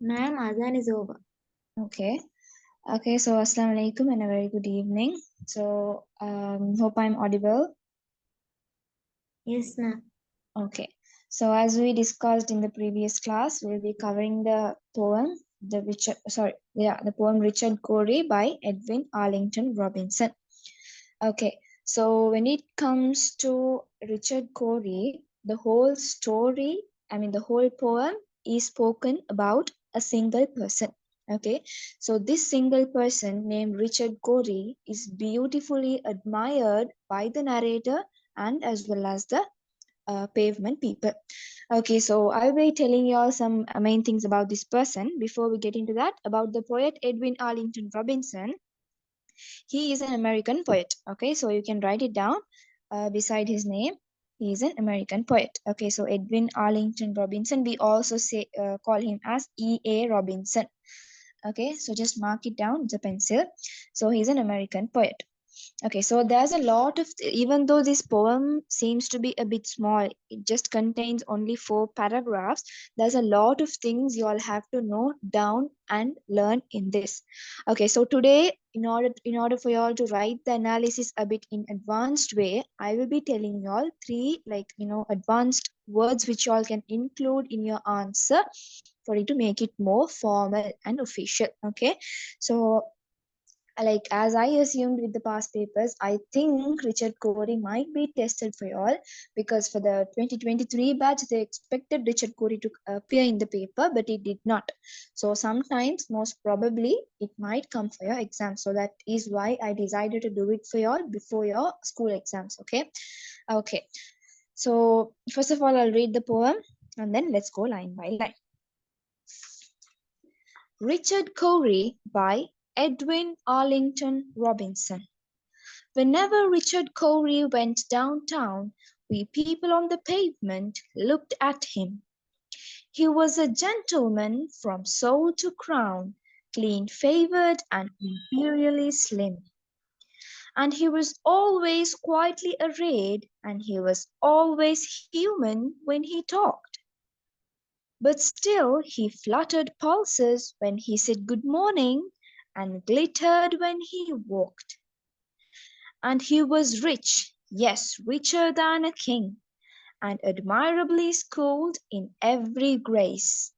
Ma'am, Adhan is over. Okay. Okay, so Assalamu alaikum and a very good evening. So, hope I'm audible. Yes, ma'am. Okay. So, as we discussed in the previous class, we'll be covering the poem, the poem Richard Cory by Edwin Arlington Robinson. Okay. So, when it comes to Richard Cory, the whole poem is spoken about a single person. Okay, so this single person named Richard Cory is beautifully admired by the narrator and as well as the pavement people. Okay, so I'll be telling you all some main things about this person. Before we get into that, about the poet Edwin Arlington Robinson, he is an American poet. Okay, so you can write it down beside his name. He is an American poet. Okay, so Edwin Arlington Robinson. We also say call him as E.A. Robinson. Okay, so just mark it down. It's a pencil. So he's an American poet. Okay, so there's a lot of, even though this poem seems to be a bit small, it just contains only 4 paragraphs. There's a lot of things you all have to note down and learn in this. Okay, so today, in order for you all to write the analysis a bit in advanced way, I will be telling you all 3 advanced words which you all can include in your answer for it to make it more formal and official. Okay, so like as I assumed with the past papers, I think Richard Cory might be tested for y'all because for the 2023 batch, they expected Richard Cory to appear in the paper, but it did not. So sometimes, most probably, it might come for your exam. So that is why I decided to do it for y'all before your school exams. Okay. Okay. So first of all, I'll read the poem and then let's go line by line. Richard Cory by Edwin Arlington Robinson. Whenever Richard Cory went downtown, we people on the pavement looked at him. He was a gentleman from soul to crown, clean-favored and imperially slim. And he was always quietly arrayed, and he was always human when he talked. But still he fluttered pulses when he said good morning, and glittered when he walked. And he was rich, yes, richer than a king, and admirably schooled in every grace.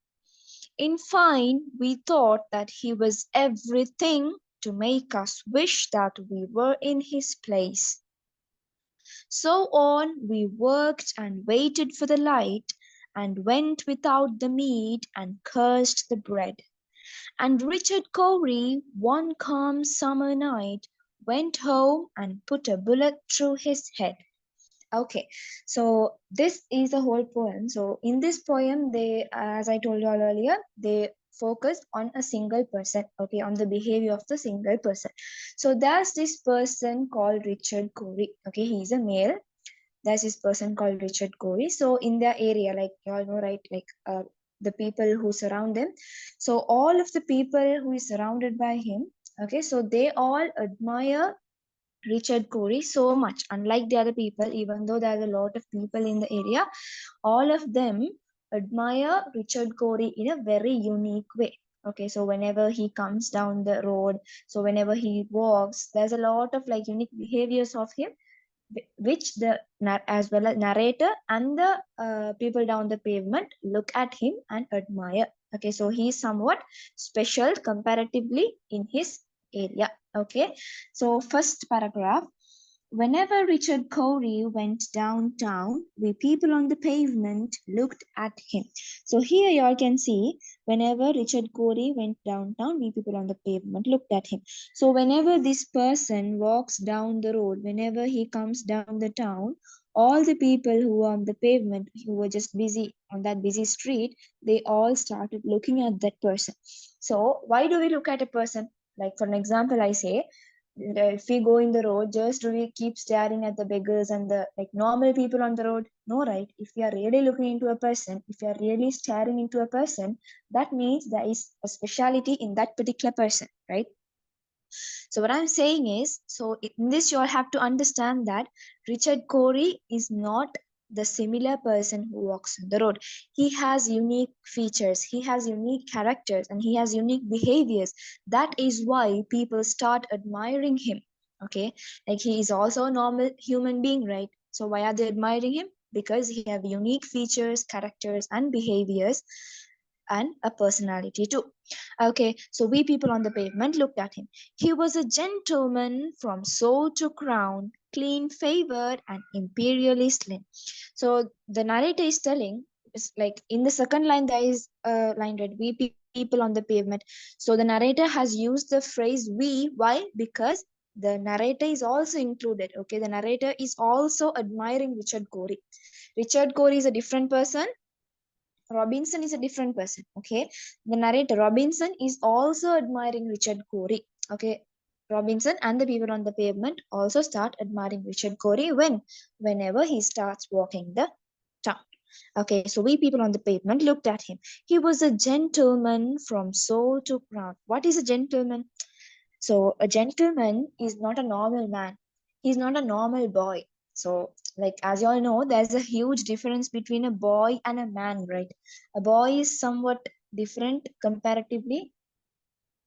In fine, we thought that he was everything to make us wish that we were in his place. So on we worked and waited for the light, and went without the meat and cursed the bread. And Richard Cory, one calm summer night, went home and put a bullet through his head. Okay, so this is a whole poem. So in this poem, they, as I told you all earlier, they focus on a single person, okay, on the behavior of the single person. So there's this person called Richard Cory, okay, he's a male. There's this person called Richard Cory. So in their area, like you all know, right, like the people who surround them. So all of the people who is surrounded by him, okay, so they all admire Richard Cory so much. Unlike the other people, even though there's a lot of people in the area, all of them admire Richard Cory in a very unique way. Okay, so whenever he comes down the road, so whenever he walks, there's a lot of like unique behaviors of him, which the as well as narrator and the people down the pavement look at him and admire. Okay, so he's somewhat special comparatively in his area. Okay, so first paragraph. Whenever Richard Cory went downtown, we people on the pavement looked at him. So here you all can see, whenever Richard Cory went downtown, we people on the pavement looked at him. So whenever this person walks down the road, whenever he comes down the town, all the people who were on the pavement, who were just busy on that busy street, they all started looking at that person. So why do we look at a person? Like for an example, I say, if we go in the road, just do we keep staring at the beggars and the like normal people on the road? No, right? If we are really looking into a person, if we are really staring into a person, that means there is a speciality in that particular person, right? So what I'm saying is, so in this you all have to understand that Richard Cory is not the similar person who walks on the road. He has unique features, he has unique characters, and he has unique behaviors. That is why people start admiring him. Okay, like he is also a normal human being, right? So why are they admiring him? Because he have unique features, characters, and behaviors, and a personality too. Okay, so we people on the pavement looked at him. He was a gentleman from soul to crown, clean favored and imperially slim. So the narrator is telling, is like in the second line there is a line read, we people on the pavement. So the narrator has used the phrase we. Why? Because the narrator is also included. Okay, the narrator is also admiring Richard Cory. Richard Cory is a different person, Robinson is a different person. Okay, the narrator Robinson is also admiring Richard Cory. Okay, Robinson and the people on the pavement also start admiring Richard Cory whenever he starts walking the town. Okay, so we people on the pavement looked at him. He was a gentleman from soul to crown. What is a gentleman? So a gentleman is not a normal man. He's not a normal boy. So, like as you all know, there's a huge difference between a boy and a man, right? A boy is somewhat different comparatively.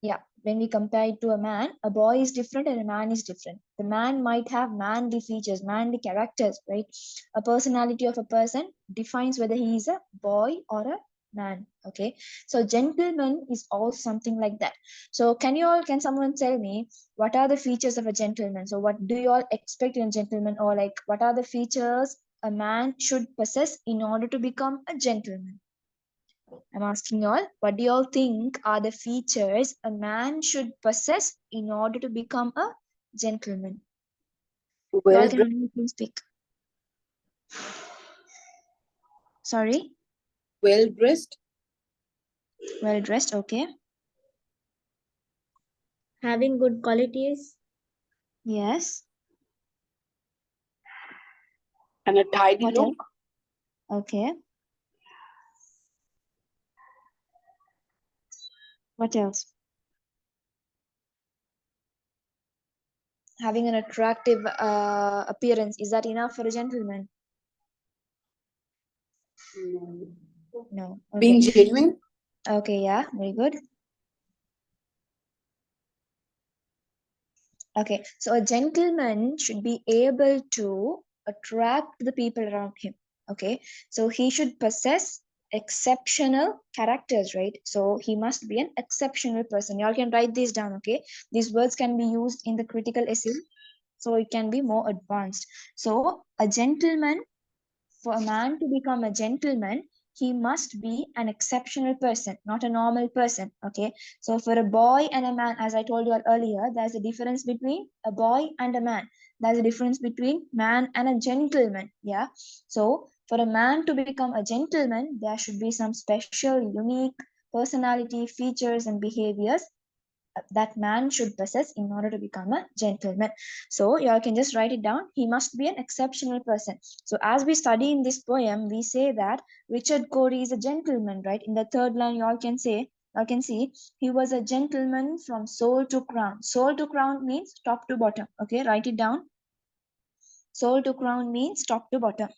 Yeah, when we compare it to a man, a boy is different and a man is different. The man might have manly features, manly characters, right? A personality of a person defines whether he is a boy or a man. Okay, so gentleman is also something like that. So can someone tell me what are the features of a gentleman? So what do you all expect in a gentleman, or like what are the features a man should possess in order to become a gentleman? I'm asking y'all, what do y'all think are the features a man should possess in order to become a gentleman? Y'all Well can dressed. only speak. Sorry, Well dressed. well dressed. Okay. Having good qualities. Yes. And a tidy What else? look. Okay. What else? Having an attractive appearance. Is that enough for a gentleman? No. No. Being Okay. genuine. Okay. Yeah. Very good. Okay, so a gentleman should be able to attract the people around him. Okay, so he should possess exceptional characters, right? So he must be an exceptional person. You all can write these down. Okay, these words can be used in the critical essay, so it can be more advanced. So a gentleman, for a man to become a gentleman, he must be an exceptional person, not a normal person. Okay. So for a boy and a man, as I told you earlier, there's a difference between a boy and a man. There's a difference between man and a gentleman. Yeah. So for a man to become a gentleman, there should be some special, unique personality, features, and behaviors that man should possess in order to become a gentleman. So you all can just write it down. He must be an exceptional person. So as we study in this poem, we say that Richard Cory is a gentleman, right? In the third line, you all can see he was a gentleman from soul to crown. Soul to crown means top to bottom. Okay, write it down. Soul to crown means top to bottom.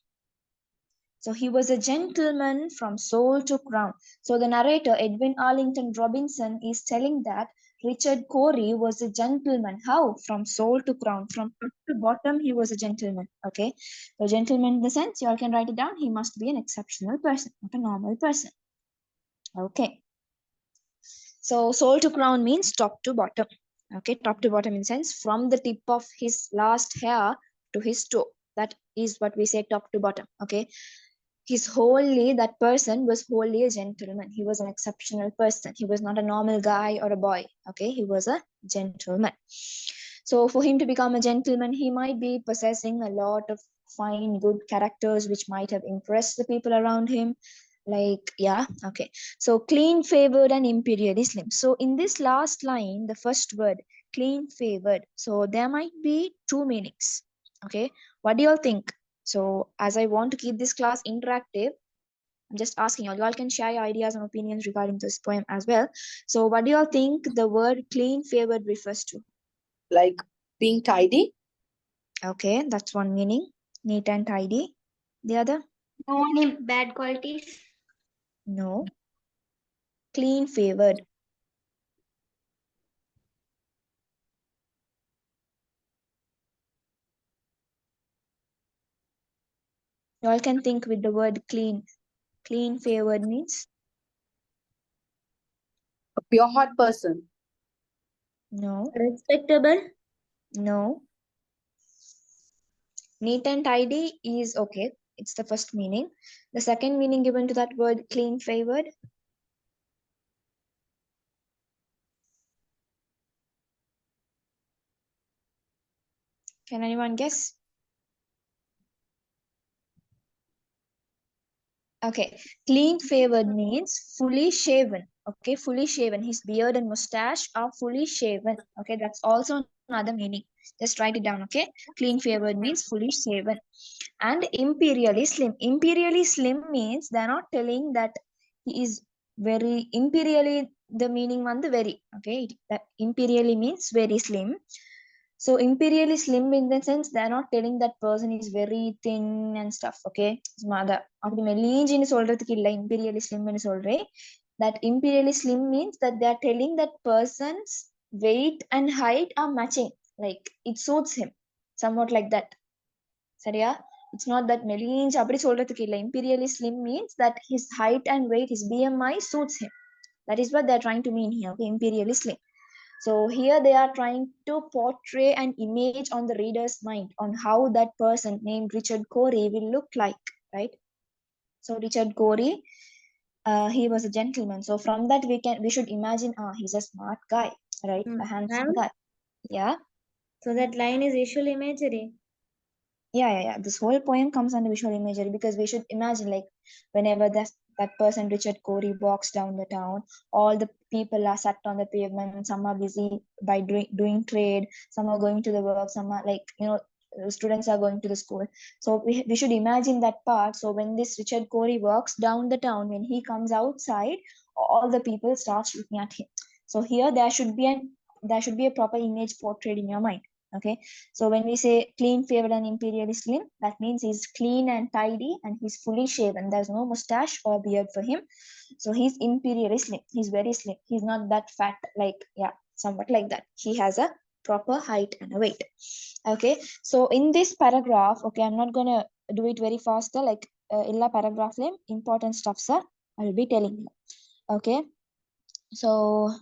So he was a gentleman from soul to crown. So the narrator, Edwin Arlington Robinson, is telling that Richard Cory was a gentleman. How? From soul to crown. From top to bottom, he was a gentleman. Okay. So gentleman in the sense, you all can write it down. He must be an exceptional person, not a normal person. Okay. So soul to crown means top to bottom. Okay, top to bottom in the sense from the tip of his last hair to his toe. That is what we say top to bottom. Okay, that person was wholly a gentleman. He was an exceptional person. He was not a normal guy or a boy. Okay, he was a gentleman. So for him to become a gentleman, he might be possessing a lot of fine good characters which might have impressed the people around him. Like, yeah, okay. So clean favored and imperially slim. So in this last line, the first word, clean favored, so there might be two meanings. Okay, what do you all think? So as I want to keep this class interactive, I'm just asking y'all can share your ideas and opinions regarding this poem as well. So what do y'all think the word clean favored refers to? Like being tidy. Okay, that's one meaning. Neat and tidy. The other? No any bad qualities. No. Clean favored. You all can think with the word clean. Clean favored means? A pure heart person. No. Respectable. No. Neat and tidy is okay. It's the first meaning. The second meaning given to that word clean favored. Can anyone guess? Okay, clean favored means fully shaven. Okay, fully shaven. His beard and mustache are fully shaven. Okay, that's also another meaning. Just write it down. Okay, clean favored means fully shaven. And imperially slim. Imperially slim means they're not telling that he is very imperially. The meaning on the very. Okay, that imperially means very slim. So imperially slim in the sense they're not telling that person is very thin and stuff. Okay, அப்படி மெலிஞ்சின்னு சொல்றதுக்கு இல்ல imperially slim ன்னு சொல்றேன். That imperially slim means that they are telling that person's weight and height are matching, like it suits him, somewhat like that. சரியா? It's not that மெலிஞ்சி அப்படி சொல்றதுக்கு இல்ல. Imperially slim means that his height and weight, his BMI suits him. That is what they're trying to mean here. Okay, imperially slim. So here they are trying to portray an image on the reader's mind on how that person named Richard Cory will look like, right? So Richard Cory, he was a gentleman. So from that we should imagine, he's a smart guy, right? A handsome Ma'am, guy. Yeah. so that line is visual imagery. Yeah. This whole poem comes under visual imagery because we should imagine, like, whenever that person Richard Cory walks down the town, all the people are sat on the pavement. Some are busy by doing trade. Some are going to the work. Some are like, students are going to the school. So we should imagine that part. So when this Richard Cory walks down the town, when he comes outside, all the people start looking at him. So here there should be a proper image portrayed in your mind. Okay, so when we say clean favored and imperially slim, that means he's clean and tidy and he's fully shaven. There's no mustache or beard for him. So he's imperially slim. He's very slim. He's not that fat, like, yeah, somewhat like that. He has a proper height and a weight. Okay, so in this paragraph, okay, I'm not gonna do it very faster, like illa paragraph name important stuffs are I'll be telling you. Okay, so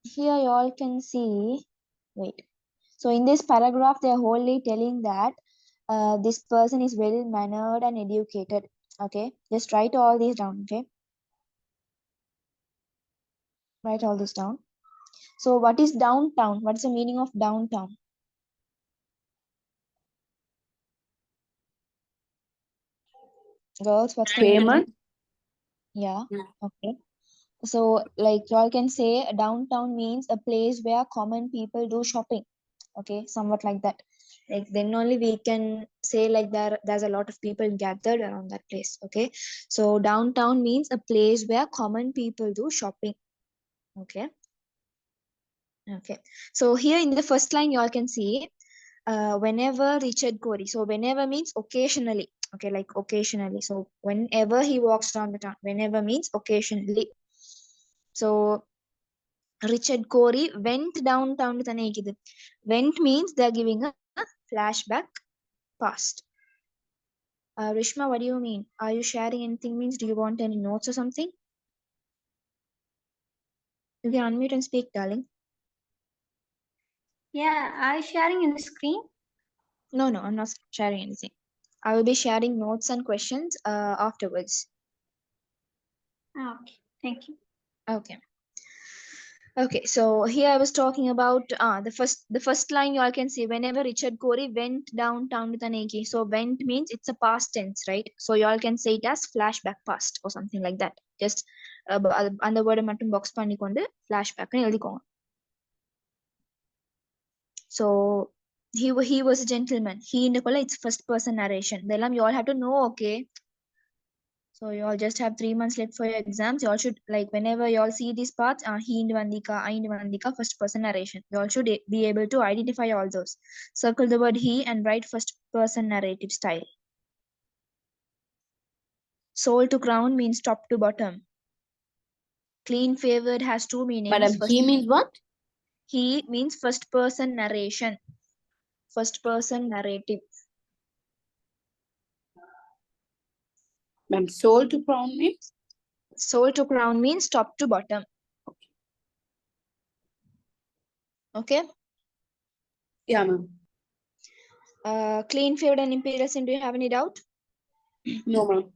here you all can see, wait. So in this paragraph, they're wholly telling that this person is well mannered and educated. Okay, just write all these down. Okay, write all this down. So what is downtown? What's the meaning of downtown? Girls, what's the meaning? Famous. Yeah. Okay. So like y'all can say downtown means a place where common people do shopping. Okay, somewhat like that. Like then only we can say like there's a lot of people gathered around that place. Okay, so downtown means a place where common people do shopping. Okay. Okay, so here in the first line you all can see whenever Richard Cory. So whenever means occasionally. Okay, like occasionally. So whenever he walks down the town, whenever means occasionally. So Richard Cory went downtown to Tanekid. Went means they're giving a flashback past. Rishma, what do you mean? Are you sharing anything? Means do you want any notes or something? You can unmute and speak, darling. Yeah, are you sharing in the screen? No, I'm not sharing anything. I will be sharing notes and questions afterwards. Okay, thank you. Okay. Okay, so here I was talking about the first line you all can see whenever Richard Cory went downtown to Taneki. So went means it's a past tense, right? So you all can say it as flashback past or something like that. Just அந்த வேர்டை மட்டும் box பண்ணிக்கொண்டு flashback எழுதிக்கோங்க. So he was a gentleman. He in the it's first person narration. இதெல்லாம் you all have to know, okay? So you all just have 3 months left for your exams. You all should, like, whenever you all see these parts, he Indvandika, I Indvandika, first person narration. You all should be able to identify all those. Circle the word he and write first person narrative style. Soul to crown means top to bottom. Clean favored has two meanings. Madam, he means what? He means first person narration. First person narrative. Ma'am, soul to crown means? Soul to crown means top to bottom. Okay. Yeah, ma'am. Clean favored and imperial sin, do you have any doubt? No, ma'am.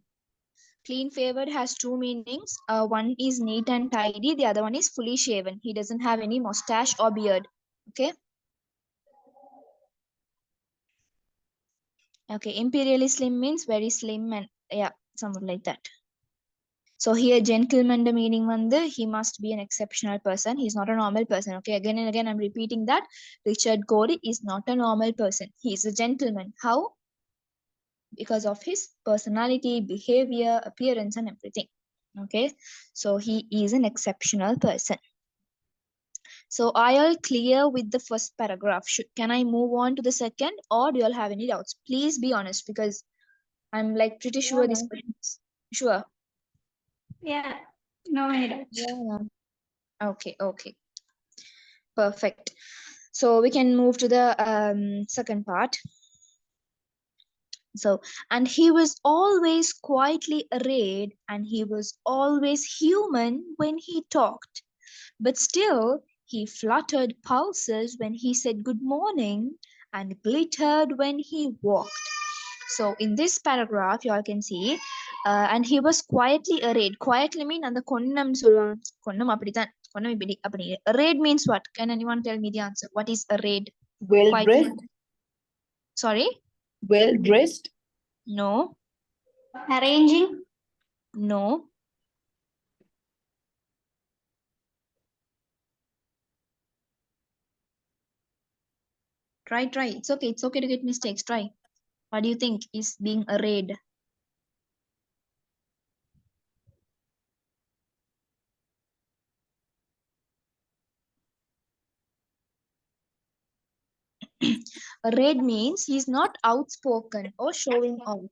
Clean favored has two meanings. One is neat and tidy. The other one is fully shaven. He doesn't have any mustache or beard. Okay. Okay. Imperially slim means very slim and yeah, something like that. So here, gentleman, the meaning he must be an exceptional person. He's not a normal person. Okay. Again and again, I'm repeating that Richard Cory is not a normal person. He's a gentleman. How? Because of his personality, behavior, appearance, and everything. Okay. So he is an exceptional person. So are you all clear with the first paragraph? Can I move on to the second, or do you all have any doubts? Please be honest, because I'm like pretty sure this question is sure. Yeah, no any doubts. Yeah. Okay, okay. Perfect. So we can move to the second part. So, and he was always quietly arrayed, and he was always human when he talked. But still, he fluttered pulses when he said good morning and glittered when he walked. So in this paragraph, you all can see, and he was quietly arrayed. Quietly mean and the konnam konnam appadithan konnam ipdi appadi. Arrayed means what? Can anyone tell me the answer? What is arrayed? Well dressed? Sorry? Well dressed? No. Arranging? No. Try. It's okay. It's okay to get mistakes. Try. What do you think is being arrayed? Arrayed means he's not outspoken or showing off.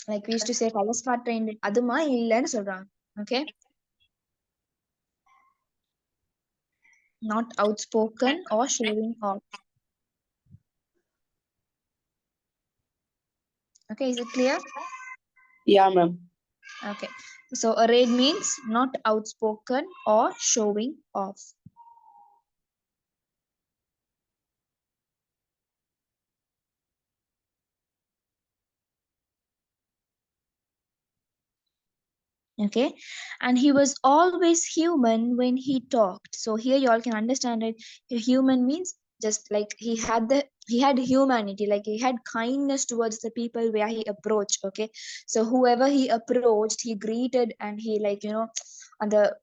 Like we used to say, colors part trained. Aduma illanu solran. Okay. Not outspoken or showing off. Okay, is it clear? Yeah, ma'am. Okay. So arrayed means not outspoken or showing off. Okay, and he was always human when he talked. So here you all can understand it. Human means just like he had humanity, like he had kindness towards the people where he approached. Okay, so whoever he approached, he greeted, and he, like, and the,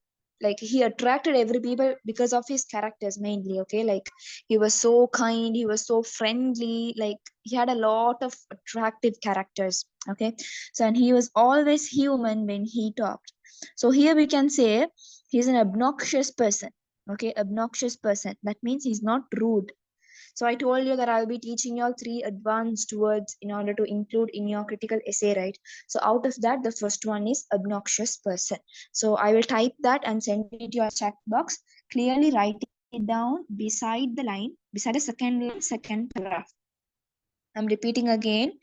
like, he attracted every people because of his characters mainly. Okay, like he was so kind, he was so friendly, like he had a lot of attractive characters. Okay, so and he was always human when he talked. So here we can say he's an obnoxious person. Okay, obnoxious person, that means he's not rude. So I told you that I'll be teaching you all 3 advanced words in order to include in your critical essay, right? So out of that, the first one is obnoxious person. So I will type that and send it to your chat box. Clearly write it down beside the line, beside the second line, second paragraph. I'm repeating again.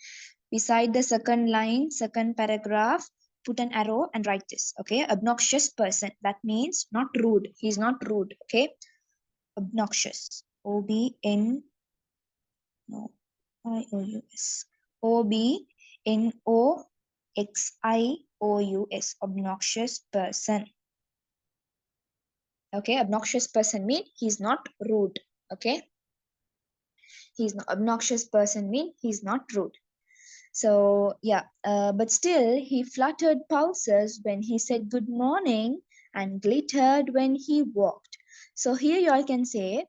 Beside the second line, second paragraph, put an arrow and write this. Okay, obnoxious person. That means not rude. He's not rude. Okay, obnoxious. O-B-N, no, I-O-U-S. O-B-N-O-X-I-O-U-S. Obnoxious person. Okay, obnoxious person mean he's not rude. Okay, he's not obnoxious person mean he's not rude. So yeah, but still he fluttered pulses when he said good morning and glittered when he walked. So here you all can say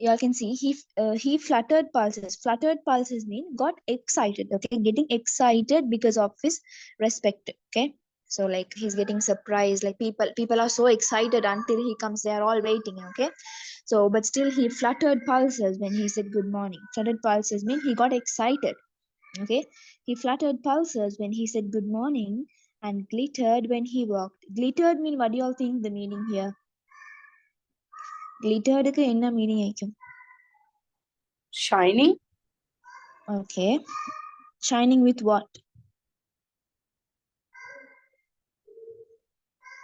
you all can see he fluttered pulses. Fluttered pulses mean got excited. Okay, getting excited because of his respect. Okay, so like he's getting surprised. Like people are so excited until he comes. They are all waiting. Okay, so but still he fluttered pulses when he said good morning. Fluttered pulses mean he got excited. Okay, he fluttered pulses when he said good morning and glittered when he walked. Glittered mean what do you all think the meaning here? Glittered க்கு என்ன meaning ஆயிக்கும்? Shining. Okay. Shining with what?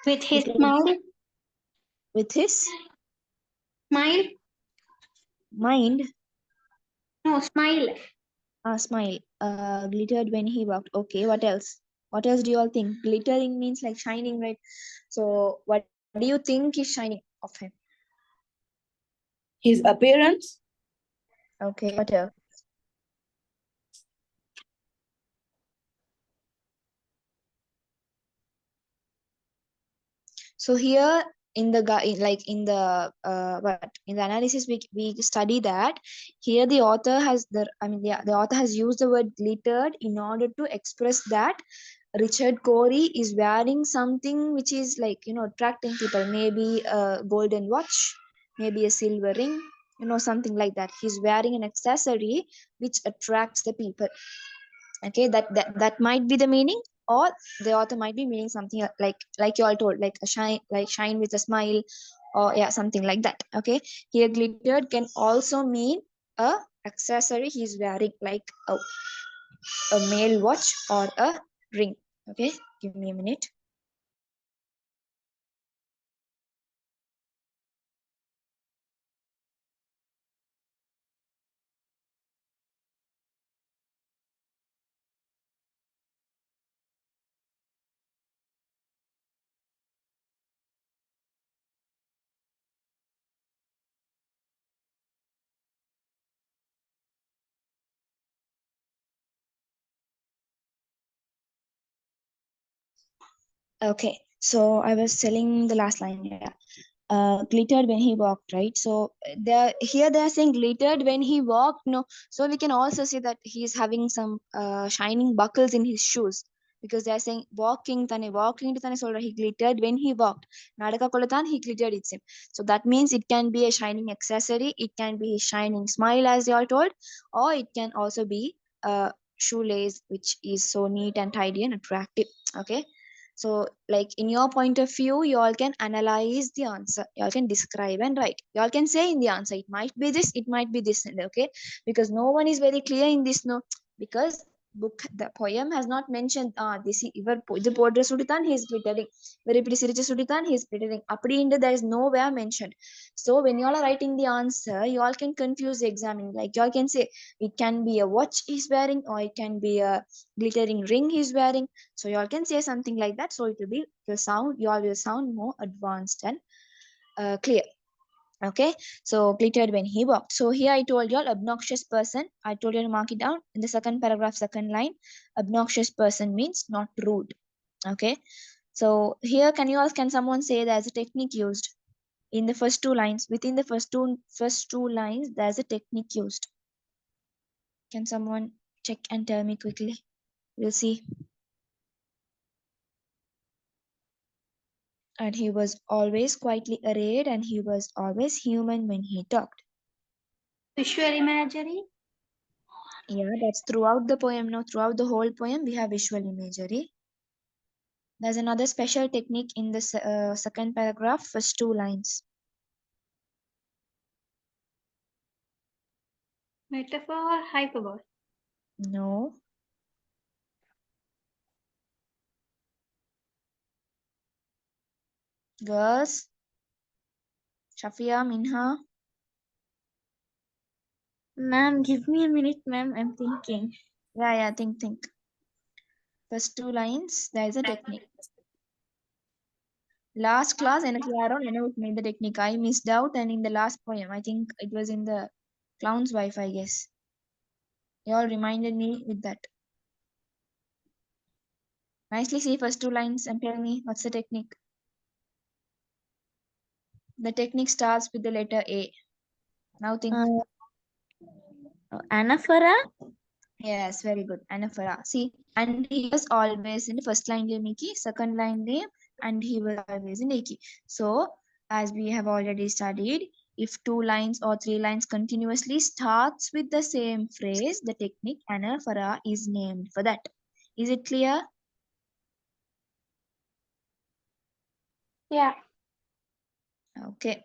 With his With smile. with his Smile. mind. No, smile. Smile. Glittered when he walked. Okay, what else? What else do you all think? Glittering means like shining, right? So what do you think is shining of him? His appearance. Okay, what else? So here in the like in the what in the analysis we study that here the author has the author has used the word glittered in order to express that Richard Cory is wearing something which is like attracting people, maybe a golden watch, maybe a silver ring, something like that. He's wearing an accessory which attracts the people. Okay, that might be the meaning, or the author might be meaning something like you all told, like a shine with a smile, or yeah, something like that. Okay, here glittered can also mean a accessory he's wearing, like a male watch or a ring. Okay, give me a minute. Okay, so I was telling the last line. Yeah, glittered when he walked, right? So they are saying glittered when he walked. No, so we can also say that he's having some shining buckles in his shoes, because they are saying walking to tane solra, he glittered when he walked. Nadaka kolatan he glittered, it's him. So that means it can be a shining accessory, it can be a shining smile as they all told, or it can also be a shoelace which is so neat and tidy and attractive. Okay, so, like in your point of view, you all can analyze the answer. You all can describe and write. You all can say in the answer, it might be this, it might be this, okay? Because no one is very clear in this, no, because the poem has not mentioned this ivar the border suditan he is glittering, very pretty siricha suditan he is glittering. Apadi in there is nowhere mentioned. So when you all are writing the answer, you all can confuse the examiner. Like you all can say it can be a watch he's wearing, or it can be a glittering ring he's wearing. So you all can say something like that. So it will be you all will sound more advanced and clear. Okay, so glittered when he walked. So here I told you all obnoxious person. I told you to mark it down in the second paragraph, second line. Obnoxious person means not rude. Okay, so here can someone say there's a technique used in the first two lines? Within the first two lines, there's a technique used. Can someone check and tell me quickly? We'll see. And he was always quietly arrayed, and he was always human when he talked. Visual imagery. Yeah, that's throughout the poem. No, throughout the whole poem, we have visual imagery. There's another special technique in the second paragraph, first two lines. Metaphor, hyperbole. No. Girls. Shafia, Minha. Ma'am, give me a minute, ma'am. I'm thinking. Yeah, think. First two lines, there is a technique. Last class, I made the technique. I missed out, and in the last poem, I think it was in the clown's wife, I guess. You all reminded me with that. Nicely see first two lines and tell me what's the technique. The technique starts with the letter A. Now think. Anaphora? Yes, very good. Anaphora. See, and he was always in the first line name Nikki, second line name, and he was always in Nikki. So, as we have already studied, if two lines or three lines continuously starts with the same phrase, the technique anaphora is named for that. Is it clear? Yeah. Okay.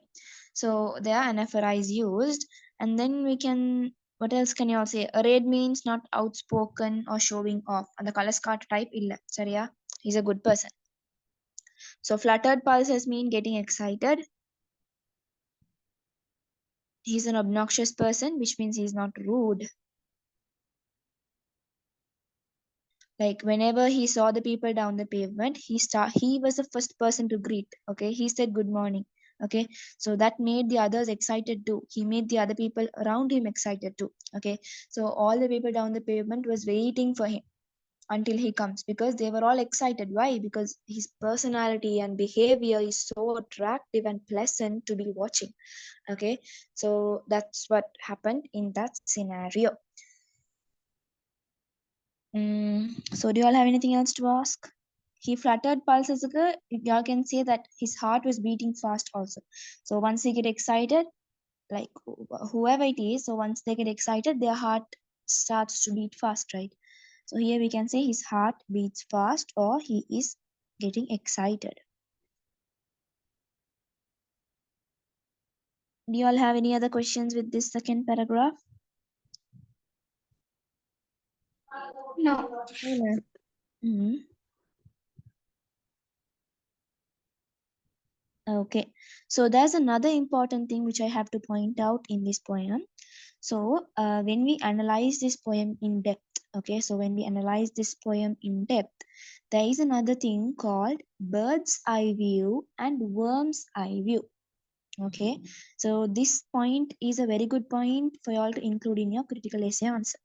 So there anaphora is used, and then we can. What else can you all say? Red means not outspoken or showing off. And the color card type illa. Sariya? He's a good person. So fluttered pulses mean getting excited. He's an obnoxious person, which means he's not rude. Like whenever he saw the people down the pavement, he was the first person to greet. Okay, he said good morning. Okay, so that made the others excited too. He made the other people around him excited too. Okay, so all the people down the pavement was waiting for him until he comes because they were all excited. Why? Because his personality and behavior is so attractive and pleasant to be watching. Okay, so that's what happened in that scenario. So do you all have anything else to ask? He fluttered pulses. Y'all can say that his heart was beating fast also. So once they get excited, like whoever it is, so once they get excited, their heart starts to beat fast, right? So here we can say his heart beats fast or he is getting excited. Do you all have any other questions with this second paragraph? No. Mm-hmm. Okay, so there's another important thing which I have to point out in this poem. So when we analyze this poem in depth, okay, so when we analyze this poem in depth, there is another thing called bird's eye view and worm's eye view. Okay, so this point is a very good point for you all to include in your critical essay answer.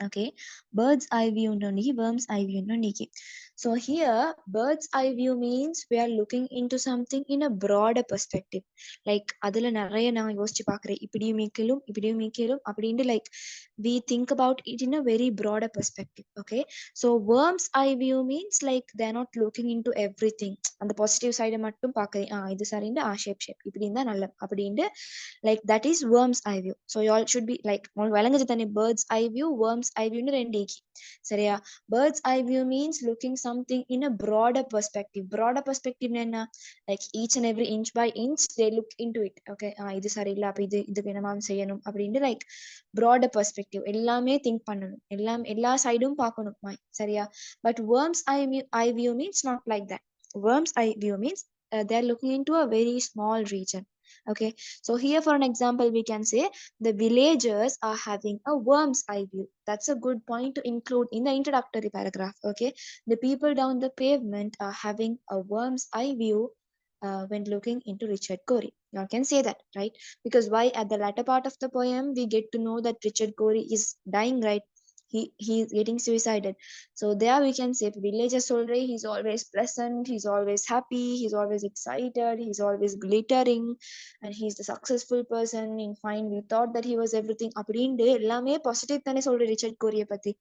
Okay, bird's eye view noniki, worm's eye view noniki. So here bird's eye view means we are looking into something in a broader perspective. Like adula நிறைய நான் யோசிச்சு பார்க்கிறேன், இப்படியும் மீக்கலும் அப்படின்ட்டு, like we think about it in a very broader perspective. Okay, so worm's eye view means like they're not looking into everything. அந்த positive சைடை மட்டும் பார்க்குறேன், இது சரிண்டு ஷேப் இப்படி இருந்தா நல்ல அப்படின்ட்டு, like that is worm's eye view. So you all should be like விளங்குது தானே, bird's eye view worm's eye view னு ரெண்டு ஏக்கி சரியா. bird's eye view means looking something in a broader perspective. broader perspective என்ன, like each and every inch by inch they look into it. Okay, இது சரியில்லை அப்ப இதுக்கு என்னமா செய்யணும் அப்படின்ட்டு, like broader perspective எல்லாமே திங்க் பண்ணணும், எல்லா சைடும் பார்க்கணும் சரியா. but worm's eye view means not like that. worm's eye view means they're looking into a very small region. Okay, so here for an example we can say the villagers are having a worm's eye view. That's a good point to include in the introductory paragraph. Okay, the people down the pavement are having a worm's eye view when looking into Richard Cory. You can say that, right? Because why, at the latter part of the poem we get to know that Richard Cory is dying, right? He is getting suicided. So there we can say villager soldier, he's always pleasant, he's always happy, he's always excited, he's always glittering, and he's the successful person. In fine, we thought that he was everything அப்படின்ட்டு எல்லாமே positive தானே சொல்ற Richard கோரியை பத்தி.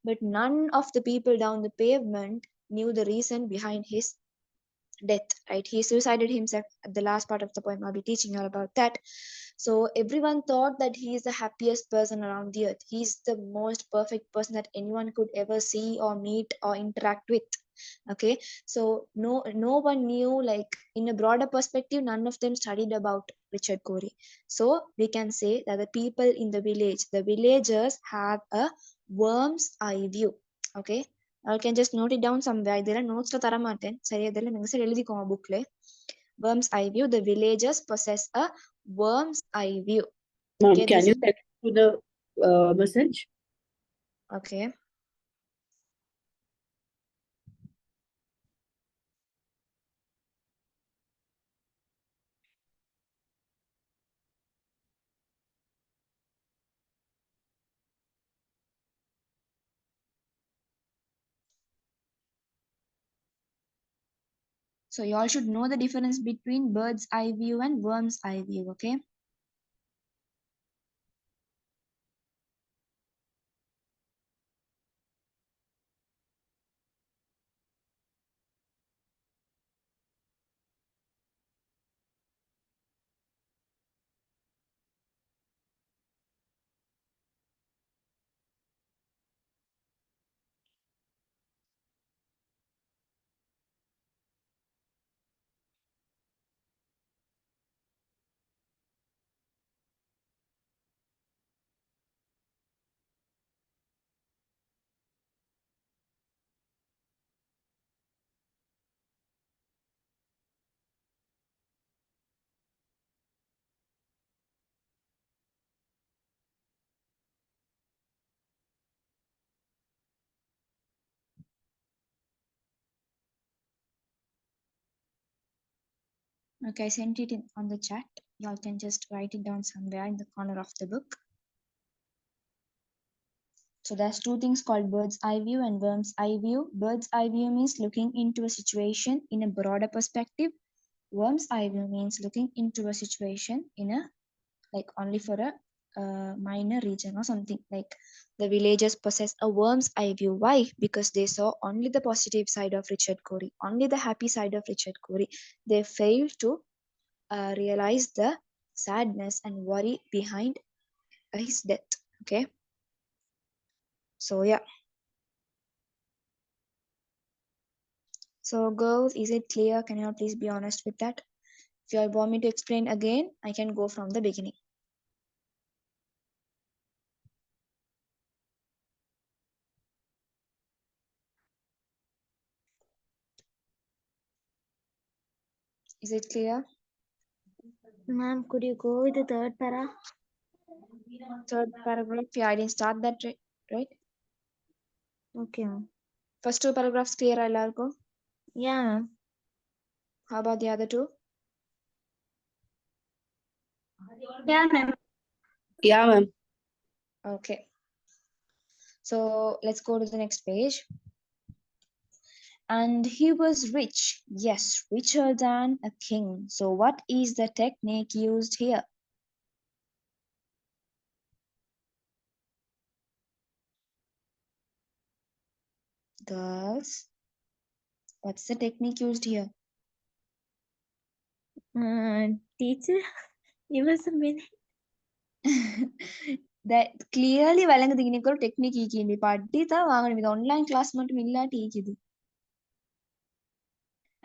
But none of the people down the pavement knew the reason behind his death, right? He suicided himself at the last part of the poem. I'll be teaching you all about that. So everyone thought that he is the happiest person around the earth. He's the most perfect person that anyone could ever see or meet or interact with. Okay, so no one knew, like in a broader perspective none of them studied about Richard Cory. So we can say that the people in the village, the villagers have a worm's eye view. Okay, I can just note it down somewhere. இதெல்லாம் நோட்ஸ்ல தர மாட்டேன் சரியா, இதெல்லாம் நீங்க சரி எழுதிக்கோங்க புக்ல. worm's eye view, the villagers possess a worm's eye view. Mom, Okay, can this you is send to the message? okay. So you all should know the difference between bird's eye view and worm's eye view. Okay, Okay, I sent it on the chat. Y'all can just write it down somewhere in the corner of the book. So there's two things called bird's eye view and worm's eye view. Bird's eye view means looking into a situation in a broader perspective. Worm's eye view means looking into a situation in a like only for a minor region or something. Like the villagers possess a worm's eye view. Why? Because they saw only the positive side of Richard Cory, only the happy side of Richard Cory. They failed to realize the sadness and worry behind his death. Okay, so yeah. So girls, is it clear? Can you all please be honest with that? If you all want me to explain again, I can go from the beginning. Is it clear? Ma'am, could you go with the third para? Third paragraph, yeah, I didn't start that right? Okay, ma'am. First two paragraphs clear, Alarko? Yeah, ma'am. How about the other two? Yeah, ma'am. Yeah, ma'am. Okay. So let's go to the next page. And he was rich, yes, richer than a king. So what is the technique used here? Girls, what's the technique used here? Teacher, give us a minute. That clearly வழங்குது இன்னைக்கு ஒரு technique ஈக்கிண்டு இப்ப அடிதான் வாங்கணும் இது online class மட்டும் இல்லாட்டி ஈக்குது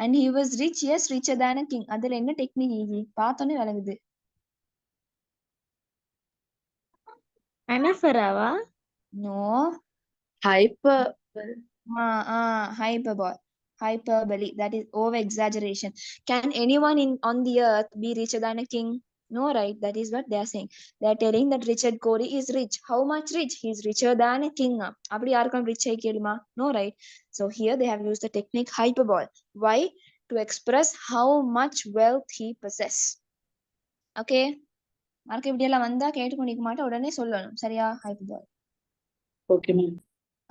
and he was rich yes richer than a king அதுல என்ன டெக்னிக் ஈக்கி பார்த்தோன்னே வழங்குது Anaphorava? no Hyper. hyperbole that is over exaggeration. Can anyone on the earth be richer than a king? No, right? That is what they are saying. They are telling that Richard Cory is rich. How much rich? He is richer than a king. அப்படி யாருக்கும் rich ஆகி கேளுமா? No, right? So here they have used the technique hyperbole. Why? To express how much wealth he possess. Okay? Mark இப்படியெல்லாம் வந்தா கேட்டுக்கொண்டிருக்க மாட்டேன் உடனே சொல்லணும் சரியா hyperbole. Okay, ma'am.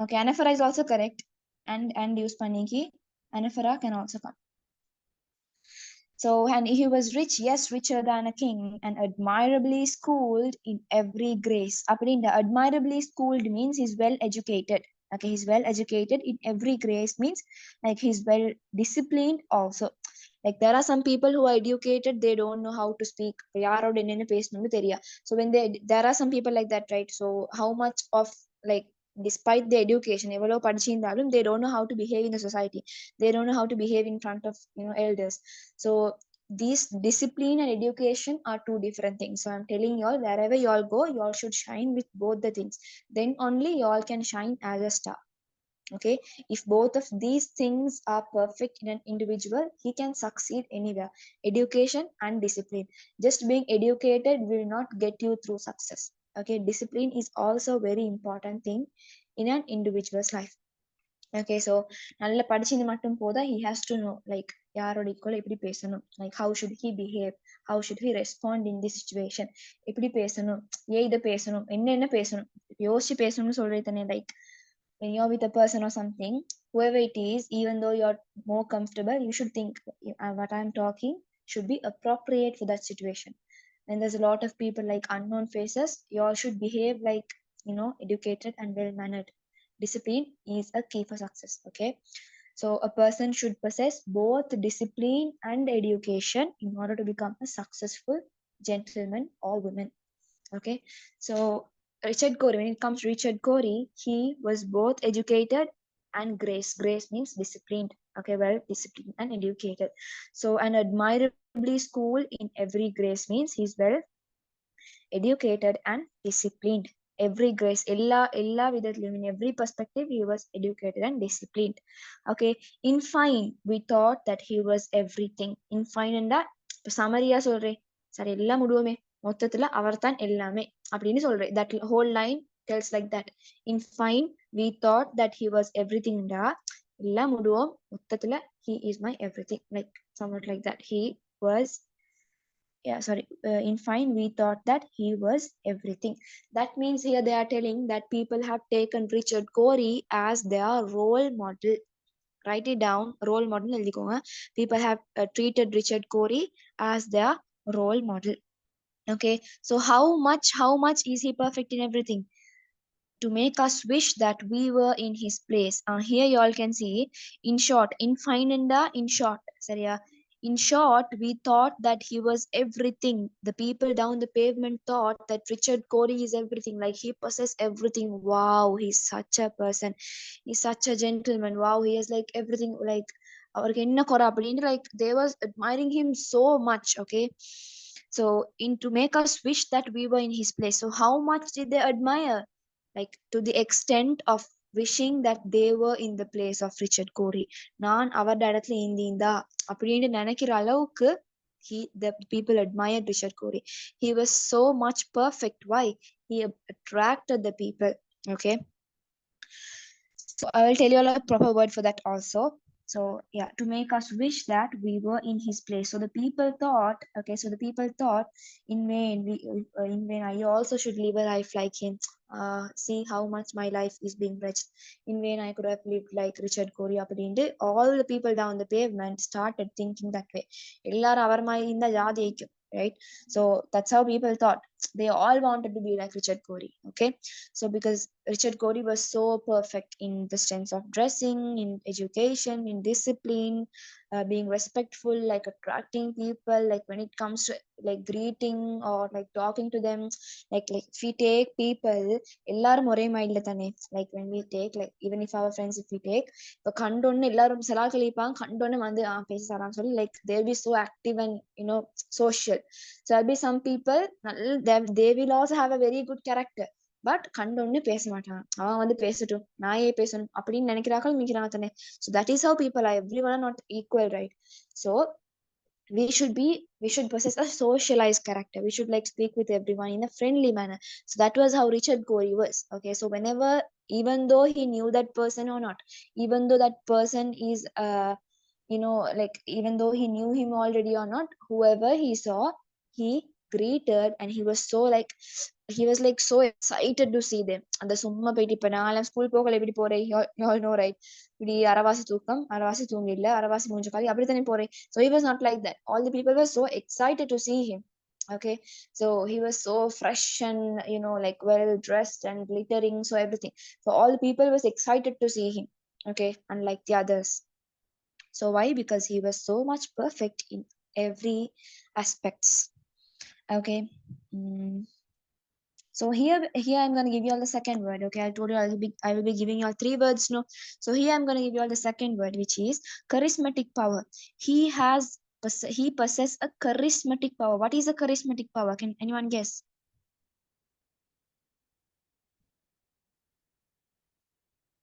Okay, anaphora is also correct. And use panniki. Anaphora can also come. So, and he was rich, yes, richer than a king, and admirably schooled in every grace. Appadinda admirably schooled means he's well educated. Okay, he's well educated in every grace means like he's well disciplined also. Like there are some people who are educated, they don't know how to speak. So when there are some people like that, right? So how much of like despite the education they don't know how to behave in the society, they don't know how to behave in front of elders. So these discipline and education are two different things. So I'm telling you all, wherever you all go, you all should shine with both the things, then only you all can shine as a star. Okay, if both of these things are perfect in an individual, he can succeed anywhere. Education and discipline. Just being educated will not get you through success. Okay, discipline is also a very important thing in an individual's life. Okay, so நல்ல படிச்சிருந்து மட்டும் போதா, he has to know like யாரோட equal எப்படி பேசணும், like how should he behave, how should he respond in this situation, எப்படி பேசணும், ஏன் இதை பேசணும், என்ன பேசணும், யோசிச்சு பேசணும்னு சொல்றது தானே. Like when you're with a person or something, whoever it is, even though you're more comfortable, you should think what I'm talking should be appropriate for that situation. When there's a lot of people like unknown faces, you all should behave like educated and well mannered. Discipline is a key for success. Okay, so a person should possess both discipline and education in order to become a successful gentleman or woman. Okay, so Richard Cory, when it comes to Richard Cory, he was both educated and grace means disciplined. Okay, well disciplined and educated. So an admirably schooled in every grace means he's well educated and disciplined. Every grace ella vidathilum, in every perspective he was educated and disciplined. Okay, in fine we thought that he was everything. In fine enda summary ah solren sari ella muduvume மொத்தத்துல அவர்தான் எல்லாமே அப்படின்னு சொல்றேன். That whole line tells like that. In fine we thought that he was everything da ella muduvom மொத்தத்துல he is my everything, like somewhat like that. He was in fine we thought that he was everything. That means here they are telling that people have taken Richard Cory as their role model. Write it down, role model எழுதிக்கோங்க. People have treated Richard Cory as their role model. Okay, so how much is he perfect in everything? To make us wish that we were in his place. Here you all can see, in short, in fine and in short, சரியா? In short, we thought that he was everything. The people down the pavement thought that Richard Cory is everything, like he possessed everything. Wow, he's such a person, he's such a gentleman. Wow, he has like everything, like அவருக்கு என்ன குறை அப்படின்னு, like they was admiring him so much. Okay, so in to make us wish that we were in his place. So how much did they admire? Like to the extent of wishing that they were in the place of Richard Cory. நான் அவரோட இடத்துல இருந்தீந்தா அப்படின்னு நினைக்கிற அளவுக்கு the people admired Richard Cory. He was so much perfect. Why? He attracted the people. Okay, so I will tell you all a proper word for that also. So yeah, to make us wish that we were in his place. So the people thought, okay, so the people thought, in vain I also should live a life like him. See how much my life is being wretched. In vain I could have lived like Richard Cory அப்படின்ட்டு all the people down the pavement started thinking that way. எல்லாரும் அவர் மாதிரி இருந்தா ஜாதி ஐக்கும், right? So that's how people thought. They all wanted to be like Richard Cory. Okay, so because Richard Cory was so perfect in the sense of dressing, in education, in discipline, being respectful, like attracting people, like when it comes to like greeting or like talking to them, like if we take people, எல்லாரும் ஒரே மைண்ட்ல தானே. Like when we take, like even if our friends, if we take, இப்போ கண்டோன்னு எல்லாரும் சில ஆட்கள் இருப்பாங்க, கண்டோன்னு வந்து பேச தரான்னு சொல்லி, like they'll be so active and social. So there'll be some people, they will also have a very good character, but கண்டொன்னு பேச மாட்டாங்க. அவன் வந்து பேசட்டும், நாயே பேசணும் அப்படின்னு நினைக்கிறார்கள் நினைக்கிறாங்க தானே. So that is how people are. Everyone are not equal, right? So we should possess a socialized character. We should like speak with everyone in a friendly manner. So that was how Richard Cory was. Okay, so whenever, even though he knew that person or not, even though that person is like even though he knew him already or not, whoever he saw, he greeted, and he was like so excited to see them. அந்த சும்மா போயிட்டு, இப்ப நான் school போகல எப்படி போறேன், you all know, right? இப்படி அரவாசி தூக்கம், அரவாசி தூங்கிடல, அரவாசி மூஞ்ச காலி அப்படித்தானே போறேன். So he was not like that. All the people were so excited to see him. Okay, so he was so fresh and like well dressed and glittering, so everything. So all the people was excited to see him. Okay, unlike the others. So why? Because he was so much perfect in every aspects. Okay. So here I'm going to give you all the second word. Okay, I told you I will be giving you all three words. No, so here I'm going to give you all the second word, which is charismatic power. He possesses a charismatic power. What is a charismatic power? Can anyone guess?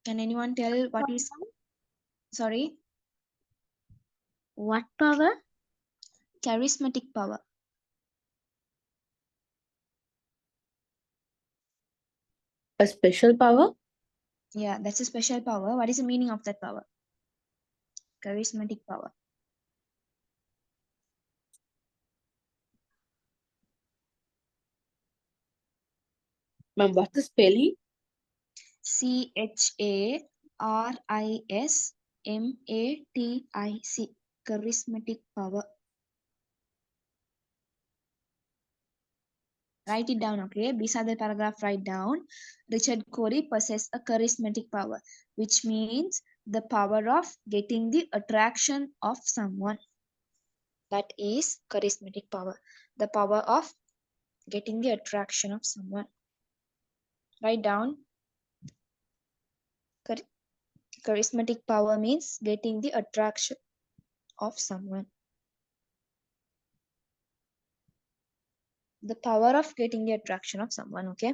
Can anyone tell what is? Sorry, What power? charismatic power. A special power? Yeah, that's a special power. What is the meaning of that power? Charismatic power. Ma'am, what's the spelling? charismatic. Charismatic power. Write it down, okay? Beside the paragraph, write down. Richard Cory possessed a charismatic power, which means the power of getting the attraction of someone. That is charismatic power. The power of getting the attraction of someone. Write down. Charismatic power means getting the attraction of someone. The power of getting the attraction of someone, okay?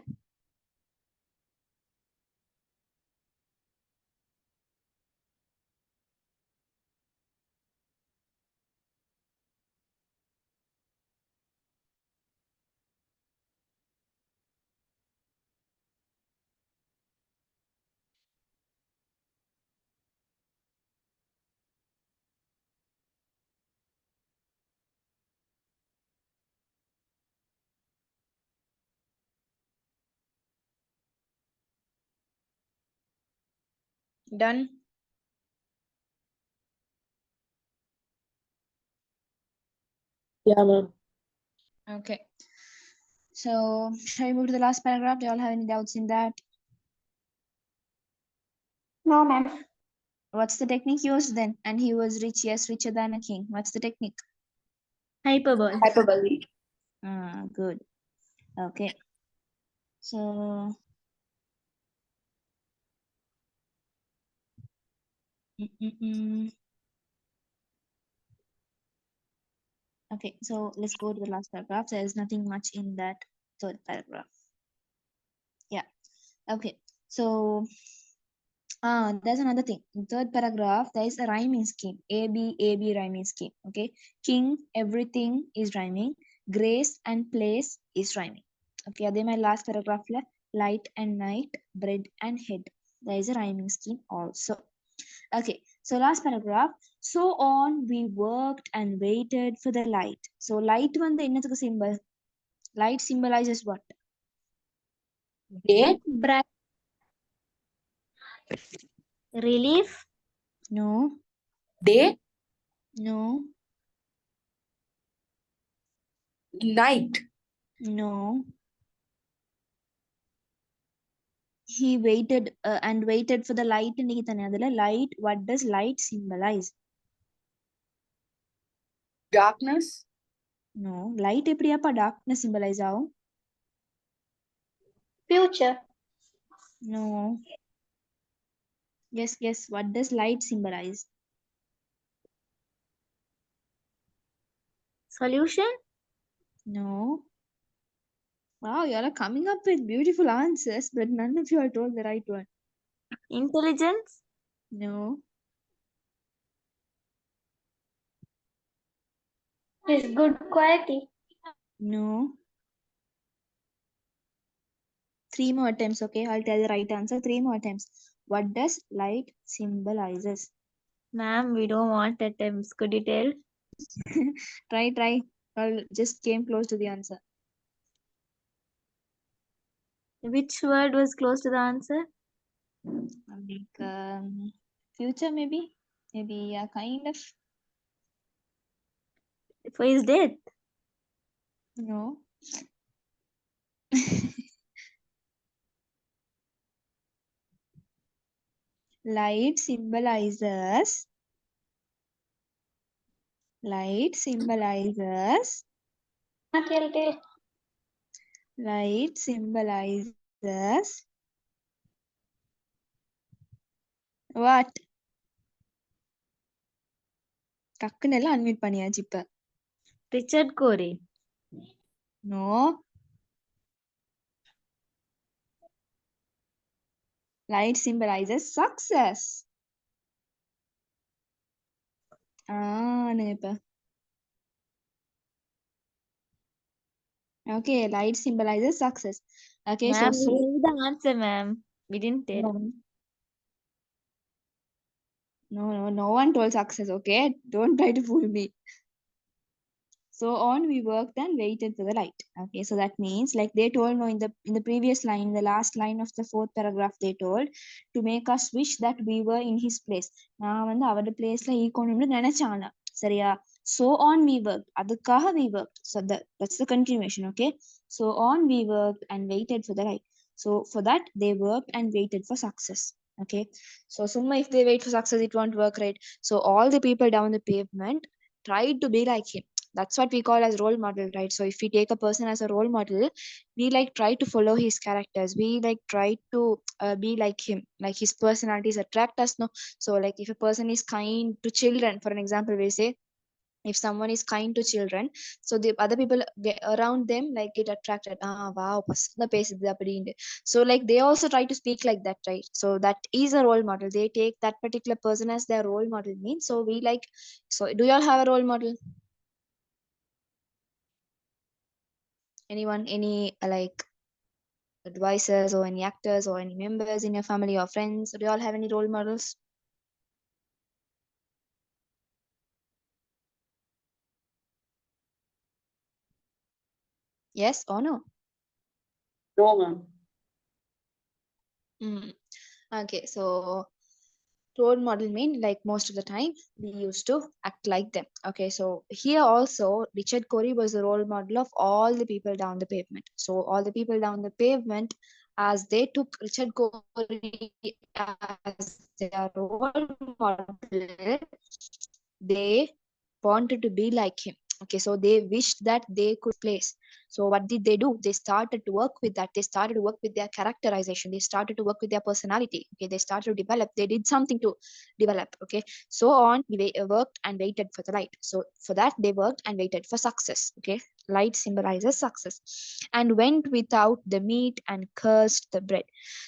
Done? Yeah, ma'am. Okay. So, shall we move to the last paragraph? Do you all have any doubts in that? No, ma'am. What's the technique used then? And he was rich, yes, richer than a king. What's the technique? Hyperbole. Hyperbole. Good. Okay. So, okay. So let's go to the last paragraph. There's nothing much in that third paragraph. Yeah. Okay. So, there's another thing. In third paragraph, there is a rhyming scheme. A B rhyming scheme. Okay. King, everything is rhyming. Grace and place is rhyming. Okay. Adhe my last paragraph la light and night, bread and head. There is a rhyming scheme also. Okay. So last paragraph. So on we worked and waited for the light. So light one the innathuku symbol. Light symbolizes what? Day. Bright. Relief. No. Day. No. Night. No. He waited and waited for the light. Light, what does light symbolize? Darkness. No. Light eppadiyaappa darkness symbolize ஆகும்? Future. No. Guess. What does light symbolize? Solution. No. Wow, you all are coming up with beautiful answers, but none of you are told the right one. Intelligence. No. Is good quality. No. 3 more attempts, okay? I'll tell the right answer 3 more attempts. What does light symbolizes? Ma'am, we don't want attempts. Could you tell? Try. I just came close to the answer. Which word was close to the answer? Like future maybe yeah, kind of. For his death. No. light symbolizes light symbolizes Tell. light symbolizes what? டக்குன்னு எல்லாம் unmute பண்ணியாச்சு இப்ப. Richard Cory. No. Light symbolizes success. இப்ப. Okay, light symbolizes success. Okay, Ma'am, so we knew the answer, ma'am. We didn't tell. No one told success, okay? Don't try to fool me. So on we worked and waited for the light. Okay, so that means like they told no in the previous line, the last line of the fourth paragraph, they told to make us wish that we were in his place. நான் வந்து அவரோட பிளேஸ்ல ஈக்கணும்னு நினைச்சானா சரியா? So on we worked, அதுக்காக we worked. So that's the continuation. Okay, so on we worked and waited for the light. So for that they worked and waited for success. Okay, so summa if they wait for success it won't work, right? So all the people down the pavement tried to be like him. That's what we call as role model, right? So if we take a person as a role model, we like try to follow his characters, we like try to be like him, like his personalities attract us, no? So like if a person is kind to children, for an example, we say if someone is kind to children, so the other people get around them like get attracted. Wow, pasanda pesudhu appadinu. So like they also try to speak like that, right? So that is a role model, they take that particular person as their role model means. So we like, so do you all have a role model? Anyone, any like advisors or any actors or any members in your family or friends? Do you all have any role models? Yes or no? No, ma'am. Okay, so Role model mean like most of the time we used to act like them. Okay, so here also Richard Cory was the role model of all the people down the pavement. So all the people down the pavement, as they took Richard Cory as their role model, they wanted to be like him. Okay, so they wished that they could be in his place. So what did they do? They started to work with that. They started to work with their characterization. They started to work with their personality. Okay, they started to develop. They did something to develop. Okay, so on. Worked and waited for the light. So for that they worked and waited for success. Okay, light symbolizes success. And went without the meat and cursed the bread.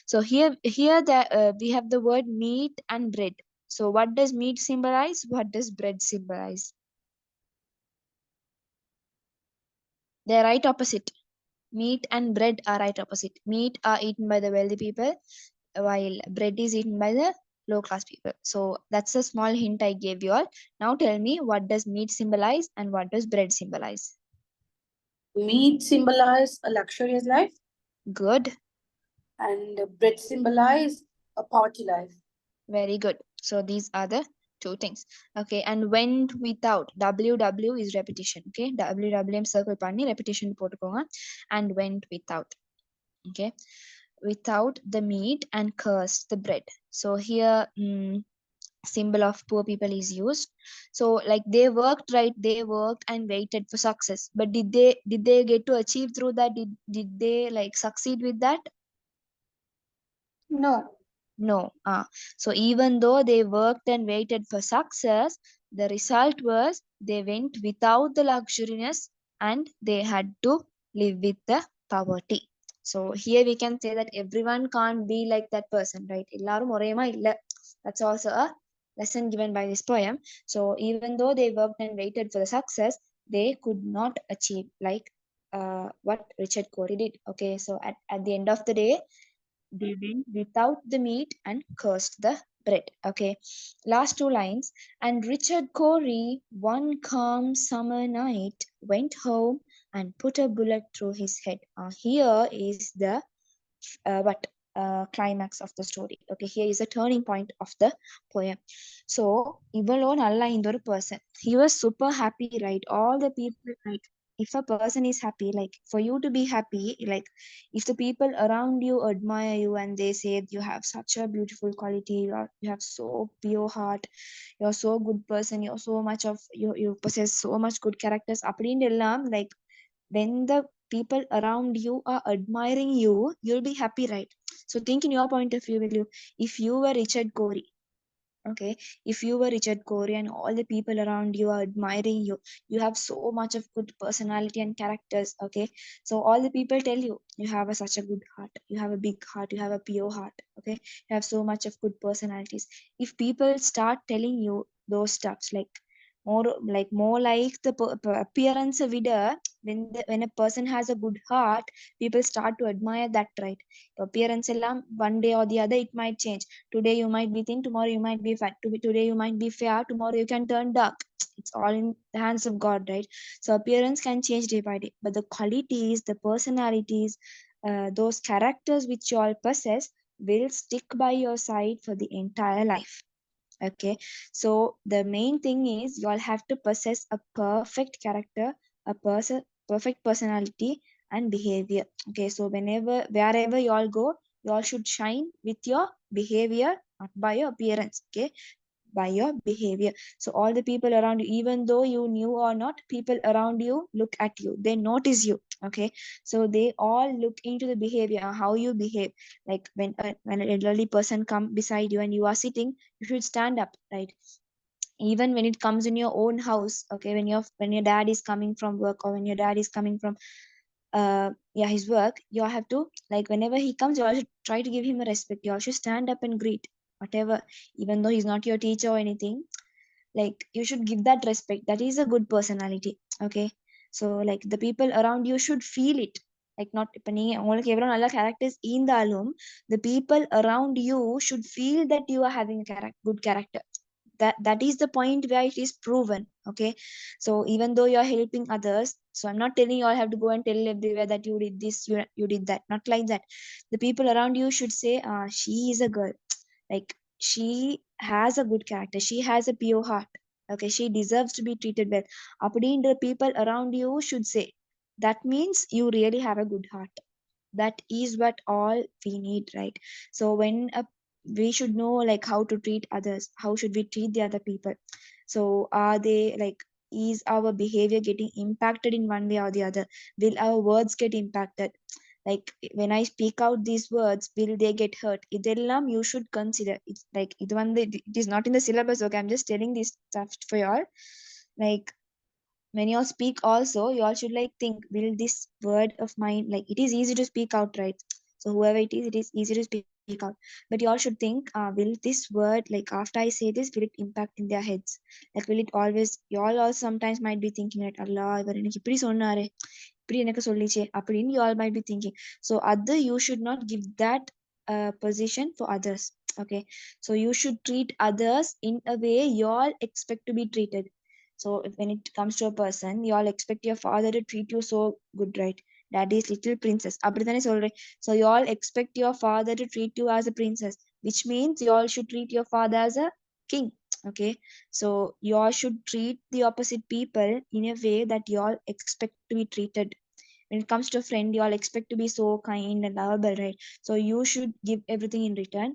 So we have the word meat and bread. So what does meat symbolize? What does bread symbolize? They're right opposite. Meat and bread are right opposite. Meat are eaten by the wealthy people, while bread is eaten by the low class people. So that's a small hint I gave you all. Now tell me, what does meat symbolize and what does bread symbolize? Meat symbolize a luxurious life, Good. and bread symbolize a poverty life. Very good. So these are the two things. Okay, and went without. WW is repetition. Okay, WWM circle பண்ணி repetition போட்டுக்கோங்க. And went without. Okay, without the meat and cursed the bread. So here symbol of poor people is used. So like they worked, right? They worked and waited for success. But did they get to achieve through that? Did they like succeed with that? No. No. So even though they worked and waited for success, the result was they went without the luxuriness and they had to live with the poverty. So here we can say that everyone can't be like that person, right? எல்லாரும் ஒரேமா இல்ல. That's also a lesson given by this poem. So even though they worked and waited for the success, they could not achieve like what Richard Cory did. Okay, so at the end of the day, they went without the meat and cursed the bread. Okay, last two lines. And Richard Cory, one calm summer night, went home and put a bullet through his head. Here is the what climax of the story. Okay, here is a turning point of the poem. So இவ்வளோ நல்லா இந்த ஒரு person, he was super happy, right? All the people, like if a person is happy, like for you to be happy, like if the people around you admire you and they say you have such a beautiful quality, you have so pure heart, you're so good person, you're so much of you possess so much good characters அப்படின்னு எல்லாம், like when the people around you are admiring you, you'll be happy, right? So think in your point of view, will you, if you were Richard Cory, okay, if you were Richard Cory and all the people around you are admiring you, you have so much of good personality and characters. Okay, so all the people tell you you have such a good heart, you have a big heart, you have a pure heart. Okay, you have so much of good personalities. If people start telling you those stuffs, more like the appearance vida, when a person has a good heart, people start to admire that, right? Appearance ellam one day or the other it might change. Today you might be thin, tomorrow you might be fat. Today you might be fair, tomorrow you can turn dark. It's all in the hands of God, right? So appearance can change day by day, but the qualities, the personalities, those characters which you all possess will stick by your side for the entire life. Okay, so the main thing is you all have to possess a perfect character, a perfect personality and behavior. Okay, so wherever you all go, you all should shine with your behavior, not by your appearance. Okay, by your behavior. So all the people around you, even though you knew or not, people around you look at you, they notice you. Okay, so they all look into the behavior, how you behave. Like when an elderly person come beside you and you are sitting, you should stand up, right? Even when it comes in your own house. Okay, when your dad is coming from work, or when your dad is coming from his work, you all have to, like whenever he comes, you all should try to give him a respect. You all should stand up and greet, whatever, even though he's not your teacher or anything. Like you should give that respect. That is a good personality. Okay, so like the people around you should feel it. Like not இப்ப நீ உங்களுக்கு எவ்வளவு நல்ல characters இருந்தாலும், the people around you should feel that you are having a good character. That is the point where it is proven. Okay, so even though you are helping others, so I'm not telling you all have to go and tell everywhere that you did this, you did that, not like that. The people around you should say she is a girl, like she has a good character, she has a pure heart. Okay, she deserves to be treated well. Appadinra people around you should say, that means you really have a good heart. That is what all we need, right? So when we should know like how to treat others, how should we treat the other people. So are they like, is our behavior getting impacted in one way or the other? Will our words get impacted? Like when I speak out these words, will they get hurt? Idellam you should consider. It's like it is not in the syllabus, okay, I'm just telling this stuff for y'all. Like when you all speak also, you all should like think, will this word of mine, like it is easy to speak out, right? So whoever it is easy to speak out. But you all should think, will this word, like after I say this, will it impact in their heads? Like will it always, you all also sometimes might be thinking that allah இவர் எனக்கு இப்படி சொன்னாரே, இப்படி எனக்கு சொல்லிச்சே அப்படின்னு you all might be thinking. So other, you should not give that position for others. Okay, so you should treat others in a way you all expect to be treated. So when it comes to a person, you all expect your father to treat you so good, right? Daddy's little princess அப்படித்தானே சொல்றேன். So you all expect your father to treat you as a princess, which means you all should treat your father as a king. Okay, so you all should treat the opposite people in a way that you all expect to be treated. When it comes to a friend, you all expect to be so kind and lovable, right? So you should give everything in return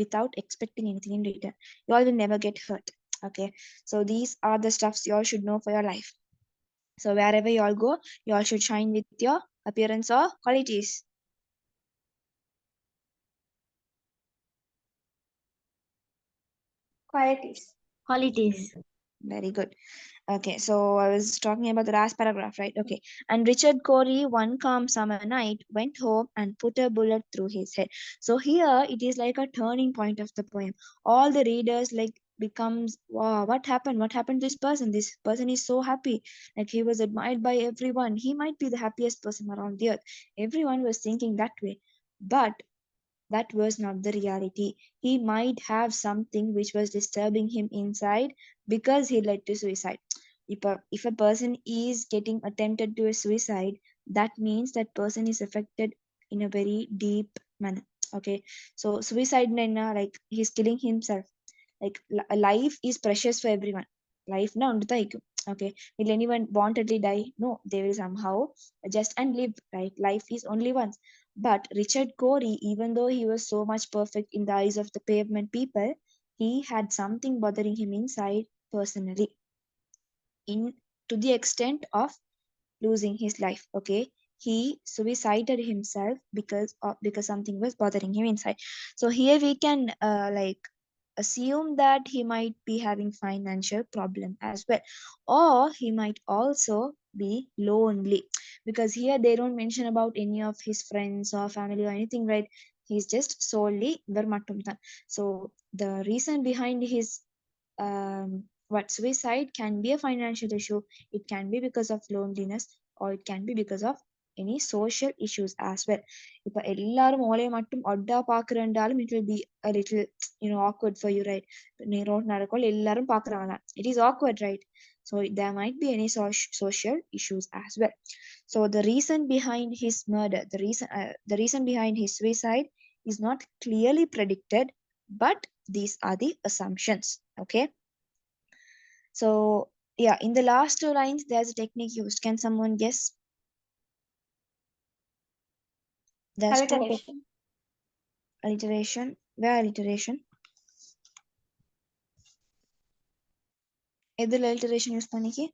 without expecting anything in return. You all will never get hurt. Okay, so these are the stuffs you all should know for your life. So wherever you all go, you all should shine with your appearance or qualities. Qualities. Qualities. Very good. Okay, so I was talking about the last paragraph, right? Okay. And Richard Cory, one calm summer night, went home and put a bullet through his head. So here it is like a turning point of the poem. All the readers like becomes, wow, what happened? What happened to this person? This person is so happy. Like he was admired by everyone. He might be the happiest person around the earth. Everyone was thinking that way. But that was not the reality. He might have something which was disturbing him inside because he led to suicide. If a person is getting attempted to a suicide, that means that person is affected in a very deep manner. Okay, so suicide like he's killing himself. Like life is precious for everyone. Life na undu okay, will anyone wantedly die? No, they will somehow adjust and live, right? Life is only once. But Richard Cory, even though he was so much perfect in the eyes of the pavement people, he had something bothering him inside personally, in to the extent of losing his life. Okay, he suicided himself because something was bothering him inside. So here we can like assume that he might be having financial problem as well, or he might also be lonely, because here they don't mention about any of his friends or family or anything, right? He's just solely ivar mattumthan. So the reason behind his what suicide can be a financial issue, it can be because of loneliness, or it can be because of any social issues as well. இப்ப எல்லாரும் ஓலையை மட்டும் ஒட்டா பாக்குறேன்றாலும் it will be a little awkward for you, right? நீ road நடக்கோல் எல்லாரும் பாக்குறாங்க, it is awkward, right? So there might be any social issues as well. So the reason behind his murder, the reason behind his suicide is not clearly predicted, but these are the assumptions. Okay, so yeah, in the last two lines there's a technique used. Can someone guess? There's two Alliteration. alliteration. Where alliteration? எதுல alliteration use பண்ணிக்கி?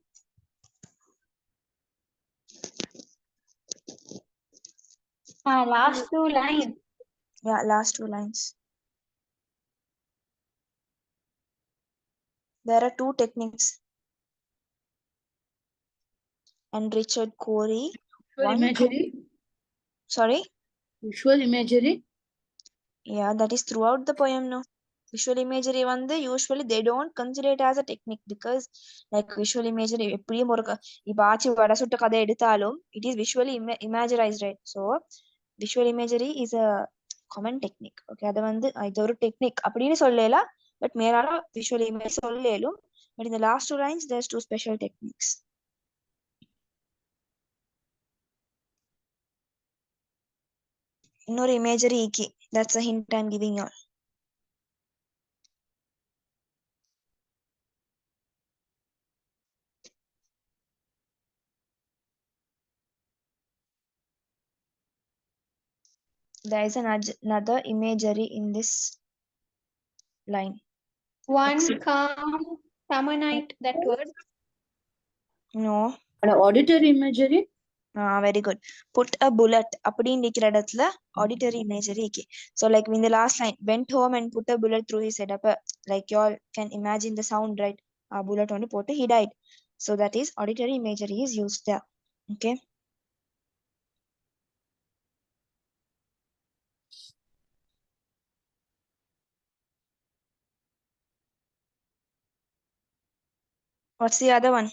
Last two lines. Yeah, last two lines. There are two techniques. And Richard Cory, Visual imagery. Sorry? Visual imagery. Yeah, that is throughout the poem, no? Visual imagery usually they don't consider it as a technique, because like visual imagery எப்படியும் ஒரு இப்ப ஆச்சி வடை சுட்ட கதை எடுத்தாலும் it is visually imagerized, right? So visual imagery is a common technique. Okay, அது இது ஒரு technique அப்படின்னு சொல்லலாம், பட் மேலால visual image சொல்லலும். But in the last two lines there's two special techniques. இன்னொரு imagery iki, that's a hint I'm giving you all. There is another imagery in this line. One calm summer night, that word. No. An auditory imagery. Very good. Put a bullet. அப்படின்னு இருக்கிற இடத்துல auditory imagery. So like in the last line, went home and put a bullet through his head. Like you all can imagine the sound, right? A bullet on the he died. So that is auditory imagery is used there. Okay. What's the other one?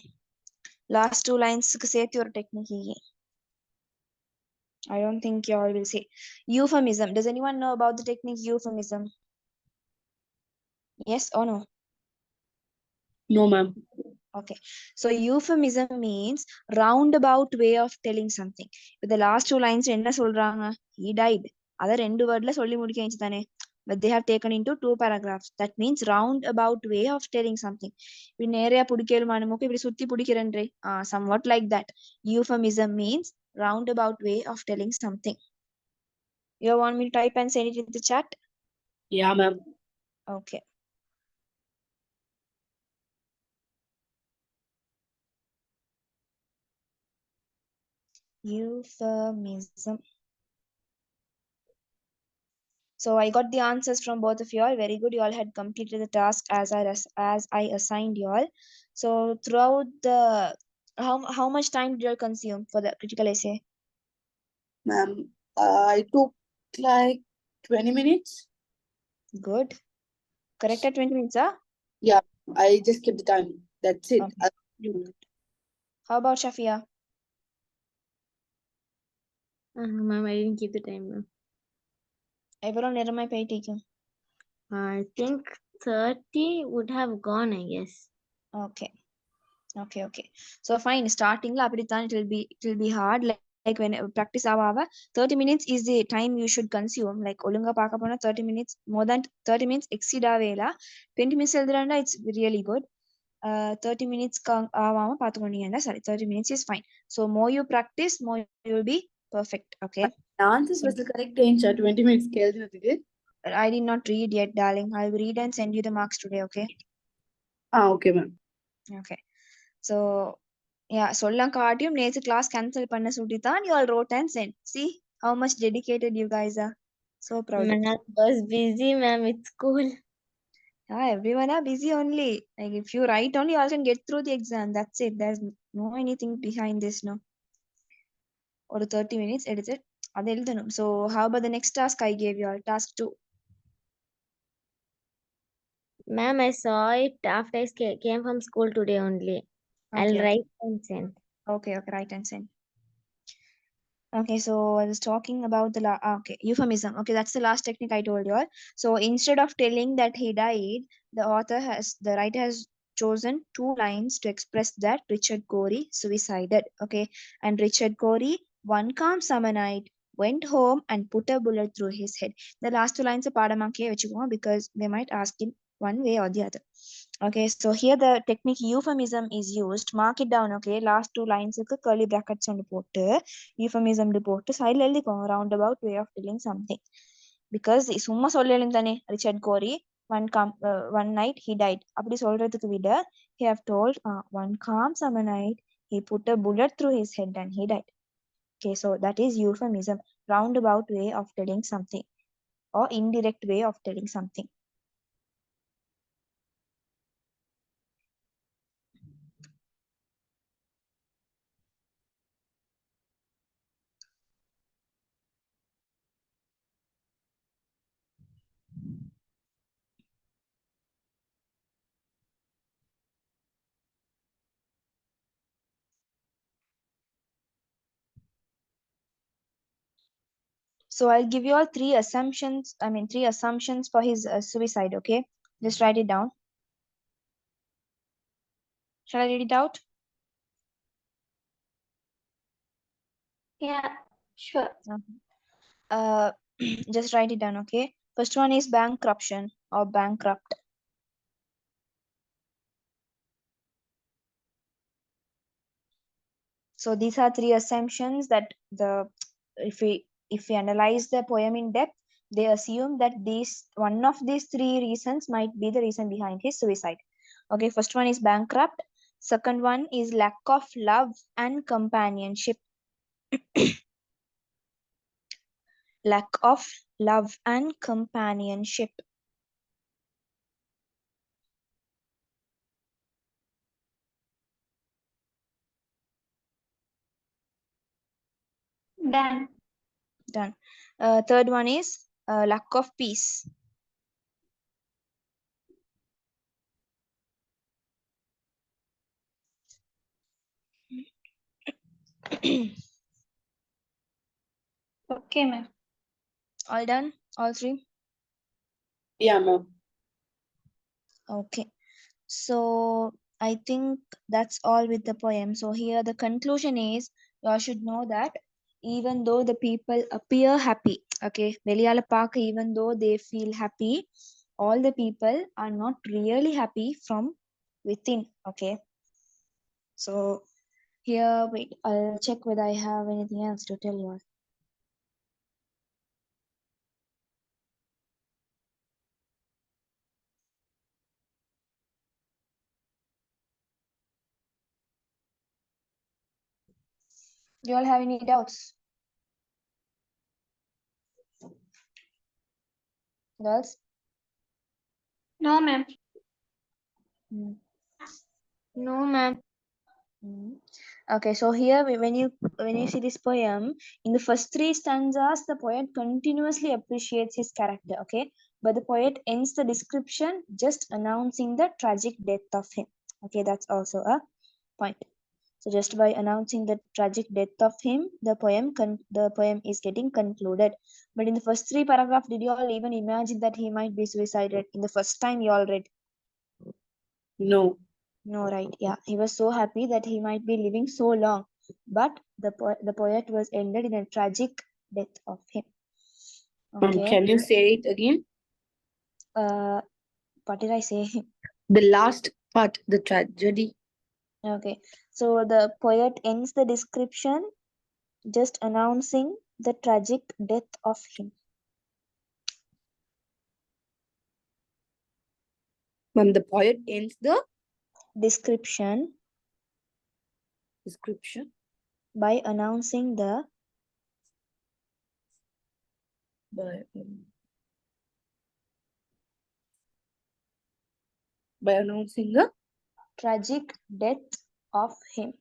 Last two lines say your technique. I don't think you all will say. Euphemism. Does anyone know about the technique euphemism? Yes or no? No, ma'am. Okay. So euphemism means roundabout way of telling something. With the last two lines, என்ன சொல்றாங்க? He died. அதை ரெண்டு வேர்ட்ல சொல்லி முடிக்க வேண்டியது தானே. But they have taken into two paragraphs. That means roundabout way of telling something. இப்படி நேரையா பிடிக்கலுமான மூக்கு இப்படி சுத்தி பிடிக்கிறன்றே. Somewhat like that. Euphemism means roundabout way of telling something. You want me to type and send it in the chat? Yeah, ma'am. Okay. Euphemism. So I got the answers from both of you all. Very good. You all had completed the task as I assigned you all. So throughout the how much time did you all consume for the critical essay? Ma'am, I took like 20 minutes. Good. Correct at 20 minutes, huh? Yeah, I just kept the time. That's it. Okay. How about Shafia? Ma'am, I didn't keep the time, ma'am. எவ்வளவு நேரமாய் போயிட்டீங்க? I think 30 would have gone, I guess. Okay. So fine. Starting la அப்படித்தான் it will be hard. Like when practice ஆவ 30 minutes is the time you should consume. Like ஒழுங்கா பார்க்க போனா 30 minutes, more than 30 minutes exceed ஆவேல 20 minutes எழுதுறாண்டா it's really good. 30 minutes ஆவாம பார்த்துக்கோண்டீங்கன்னா sorry 30 minutes is fine. So more you practice, more you will be perfect. Okay. The answers was the correct answer. 20 minutes கேள்வினதுக்கு. I did not read yet, darling. I will read and send you the marks today. Okay. Okay, ma'am. Okay. So yeah, சொல்லம் காட்டியும் நேத்து class cancel பண்ண சொல்லி தான் you all wrote and sent. See how much dedicated you guys are. So proud. Ma'am, I was busy, ma'am, with school. Yeah, everyone are busy only. Like if you write only, you all can get through the exam. That's it. There's no anything behind this, no. Or 30 minutes, edit it. அது எழுதணும். So how about the next task I gave you all? Task 2. Ma'am, I saw it after I came from school today only. I'll Okay. write and send. Okay, write and send. Okay, so I was talking about the euphemism. Okay, that's the last technique I told you all. So instead of telling that he died, the writer has chosen two lines to express that Richard Cory suicided. Okay, and Richard Cory, one calm summer night, went home and put a bullet through his head. The last two lines are padamakiye vechukom because they might ask in one way or the other. Okay, so here the technique euphemism is used. Mark it down. Okay, last two lines curly brackets on the போட்டு euphemism போட்டு சைடுல எழுதிக்கோங்க roundabout way of telling something. Because சும்மா சொல்லலும் தானே Richard கோரி one night he died அப்படி சொல்றதுக்கு விட he have told one calm summer night he put a bullet through his head and he died. Okay, so that is euphemism, roundabout way of telling something or indirect way of telling something. So I'll give you all three assumptions for his suicide. Okay, just write it down. Shall I read it out? Yeah, sure. Just write it down. Okay, first one is bankruption or bankrupt. So these are three assumptions that if we if we analyze the poem in depth, they assume that one of these three reasons might be the reason behind his suicide. Okay, first one is bankrupt. Second one is lack of love and companionship. Lack of love and companionship. Done. Done. Third one is lack of peace. Okay, ma'am. All done? All three? Yeah, ma'am. Okay. So I think that's all with the poem. So here the conclusion is, you all should know that even though the people appear happy, okay, வெளியால பார்க்க even though they feel happy, all the people are not really happy from within. Okay. So here, wait, I'll check whether I have anything else to tell you all. Do you all have any doubts? Girls? No, ma'am. Hmm. No, ma'am. Okay, so here when you see this poem, in the first three stanzas, the poet continuously appreciates his character. Okay, but the poet ends the description just announcing the tragic death of him. Okay, that's also a point. So just by announcing the tragic death of him, the poem is getting concluded. But in the first three paragraphs, did you all even imagine that he might be suicided in the first time you all read? No. No, right? Yeah, he was so happy that he might be living so long, but the poet was ended in a tragic death of him. Okay. Can you say it again? What did I say? The last part, the tragedy. Okay, so the poet ends the description just announcing the tragic death of him. When the poet ends the Description description by announcing the by announcing the tragic death of him.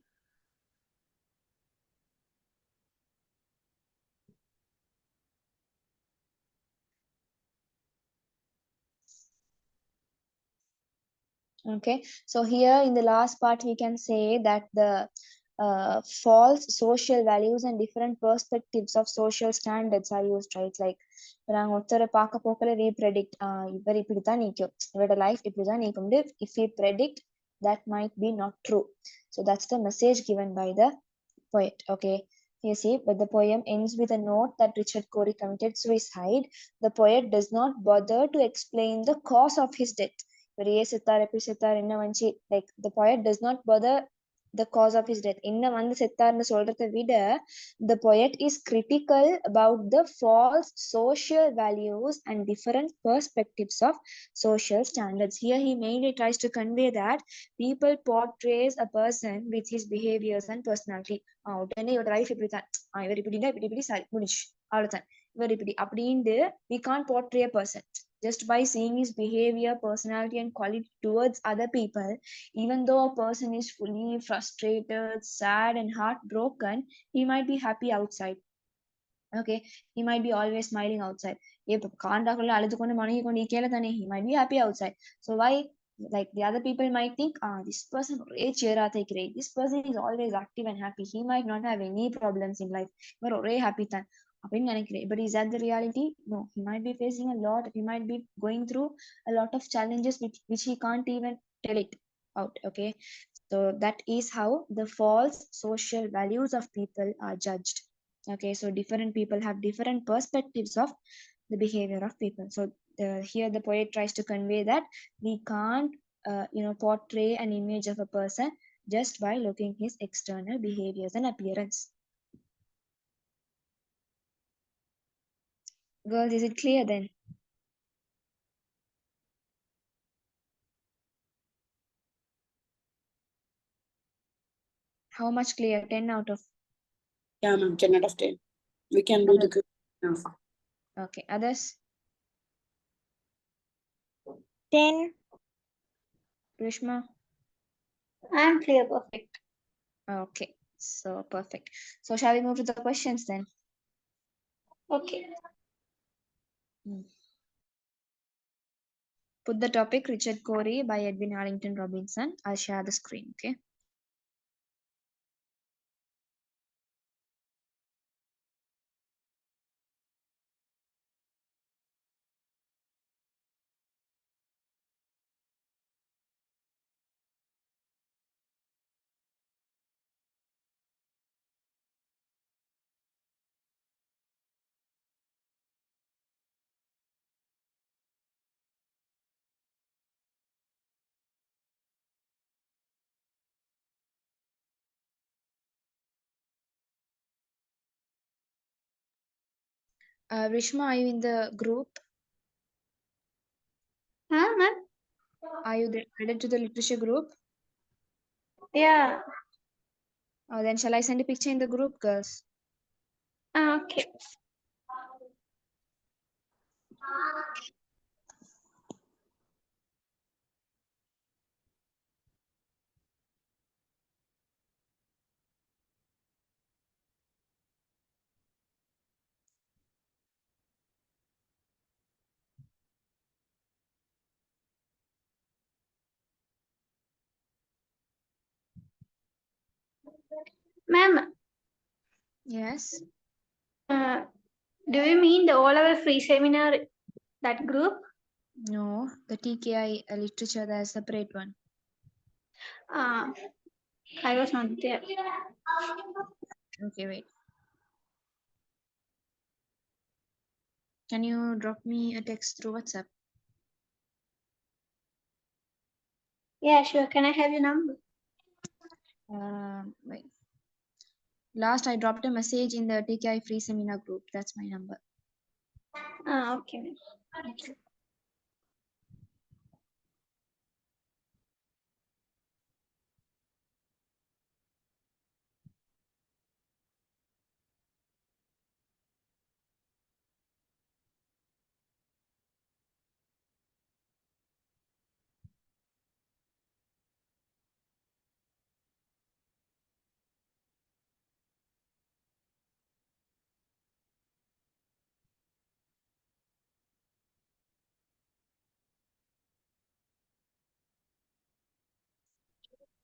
Okay, so here in the last part we can say that the false social values and different perspectives of social standards are used, right? Like நாங்க ஒருத்தரை பார்க்க போக்கல we predict இவர் இப்படித்தான் நீக்கும் இவரோட life இப்படிதான் நீக்கும் if we predict that might be not true. So that's the message given by the poet. Okay, you see, but the poem ends with a note that Richard Cory committed suicide. The poet does not bother to explain the cause of his death. Like the poet does not bother the cause of his death. The poet is critical about the false social values and different perspectives of social standards. Here he mainly tries to convey that people portrays a person with his behaviors and personality. உடனே இவரோட life இப்படித்தான் இவர் இப்படின்னா இப்படி இப்படி சரி முடிச்சு அவ்வளவுதான் இவர் இப்படி அப்படின்ட்டு we can't portray a person just by seeing his behavior, personality and quality towards other people. Even though a person is fully frustrated, sad and heartbroken, he might be happy outside. Okay, he might be always smiling outside. He might be happy outside. So why, like the other people might think, this person great, this person is always active and happy, he might not have any problems in life, but happy than. But is that the reality? No, he might be facing a lot, he might be going through a lot of challenges which he can't even tell it out. Okay, so that is how the false social values of people are judged. Okay, so different people have different perspectives of the behavior of people. So here the poet tries to convey that we can't portray an image of a person just by looking his external behaviors and appearance. Girls, is it clear then? How much clear? 10 out of. Yeah, ma'am, 10 out of 10. We can do the Others? quiz now. Okay. Others? 10. Grishma? I'm clear, perfect. Okay. So perfect. So shall we move to the questions then? Okay. Put the topic Richard Cory by Edwin Arlington Robinson. I'll share the screen, okay? Rishma, are you in the group? Huh, ma'am? Are you added to the literature group? Yeah. Then shall I send a picture in the group, girls? Okay. Ma'am, Yes. do you mean the all-over free seminar, that group? No, the TKI literature, there's a separate one. Uh, I was not there. Okay, wait. Can you drop me a text through WhatsApp? Yeah, sure. Can I have your number? Wait. Last, I dropped a message in the TKI free seminar group. That's my number. Okay, ma'am. Thank you.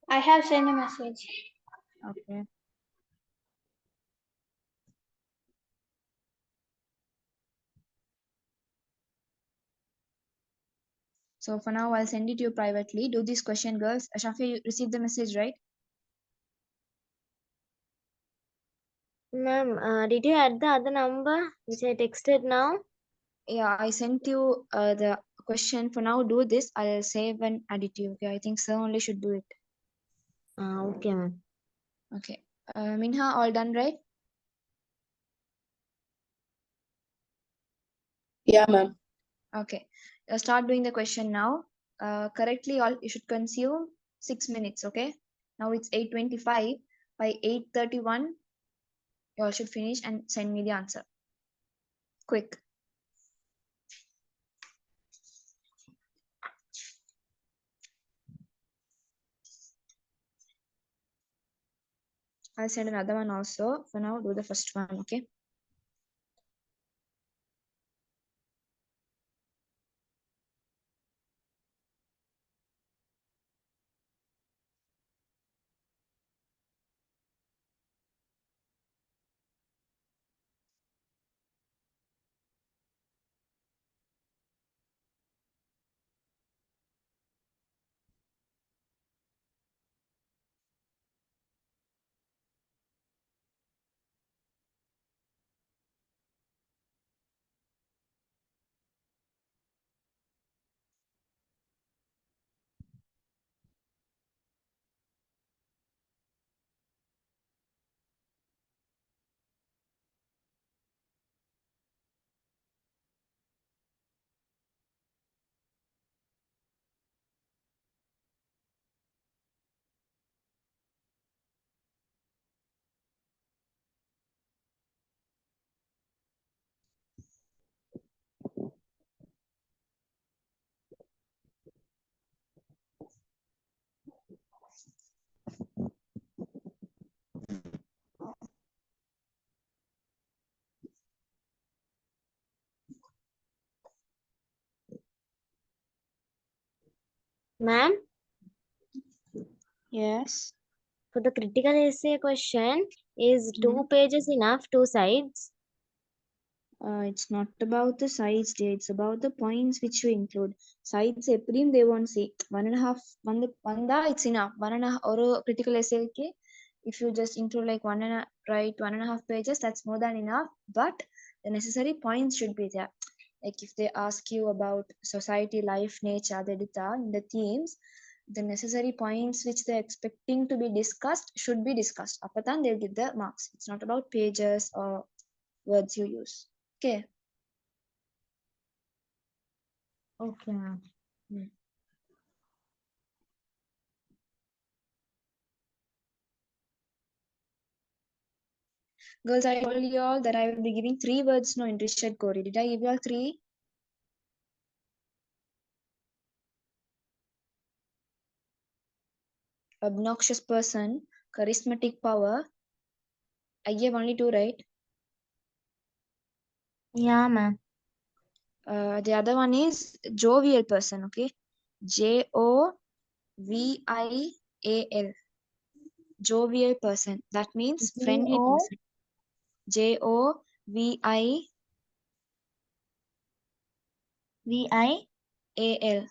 I have sent a message. Okay. So for now, I'll send it to you privately. Do this question, girls. Shafi, you received the message, right? Ma'am, did you add the other number which I texted now? Yeah, I sent you the question. For now, do this. I'll save and add it to you. Okay, I think sir only should do it. Okay, ma'am. Okay. Minha, all done, right? Yeah, ma'am. Okay. Start doing the question now. Correctly, all you should consume 6 minutes. Okay. Now it's 8:25. By 8:31, you all should finish and send me the answer. Quick. I'll send another one also. For now, do the first one. Okay. Ma'am, Yes. for the critical essay question, is Hmm. 2 pages enough, 2 sides? It's not about the sides, dear. It's about the points which you include. Sides எப்படியும் they won't see. 1.5 வந்தா it's enough. 1.5 ஒரு critical essay க்கு if you just include like write 1.5 pages, that's more than enough. But the necessary points should be there. Like if they ask you about society, life, nature, the in the themes, the necessary points which they're expecting to be discussed should be discussed. Apatan they'll give the marks. It's not about pages or words you use. Okay. Okay, ma'am. Girls, I told you all that I will be giving 3 words no in Richard Cory. Did I give you all 3? Obnoxious person, charismatic power. I gave only 2, right? Yeah, ma'am. The other one is jovial person, okay? Jovial. Jovial person. That means friendly G-O-V-I, person. Jovial.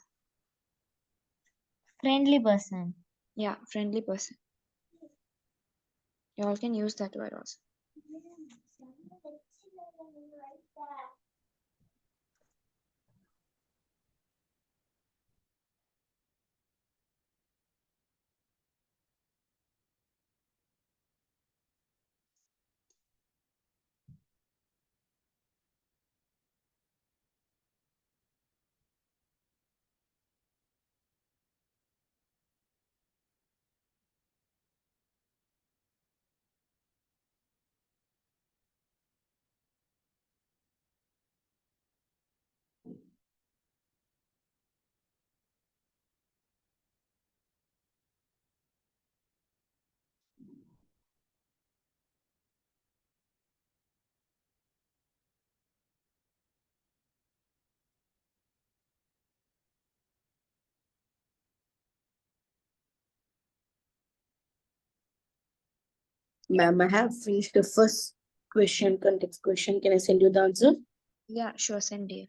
friendly person. Yeah, friendly person. You all can use that word also. Ma'am, I have finished the first question, context question. Can I send you the answer? Yeah, sure, send it.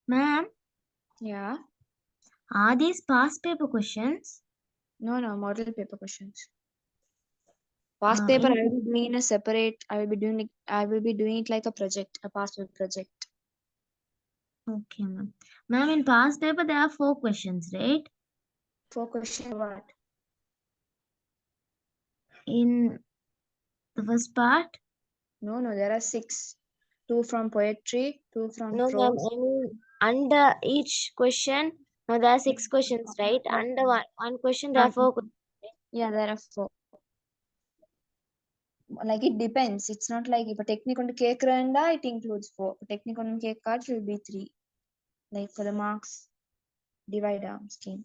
Ma'am, Yeah. are these past paper questions? No, model paper questions. Past paper, I will be doing in a separate. I will be doing it like a project, a past paper project. Okay, ma'am. Ma'am, in past paper there are 4 questions, right? 4 questions. What? In the first part? No, there are 6. 2 from poetry, 2 from No, ma'am. prose. I mean, under each question, no, there are 6 questions, right? Under one question, there are 4 questions. Yeah, there are 4. Like it depends. It's not like if a technique on the cake randa, it includes 4. A technique on cake cards will be 3. Like for the marks divide scheme.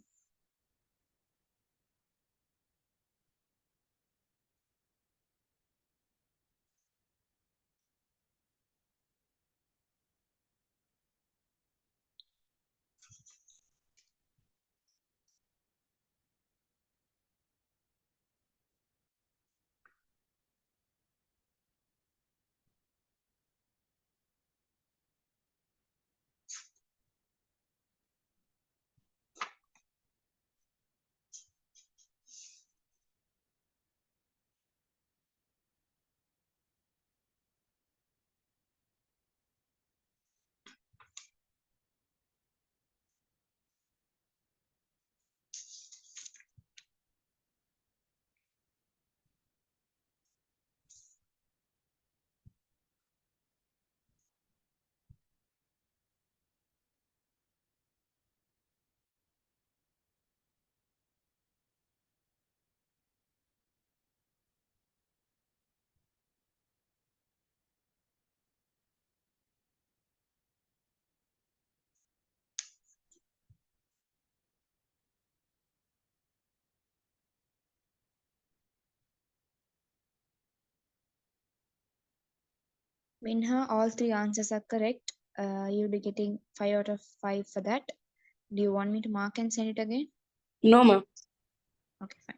Minha, all three answers are correct. You'll be getting 5 out of 5 for that. Do you want me to mark and send it again? No, ma'am. Okay, fine.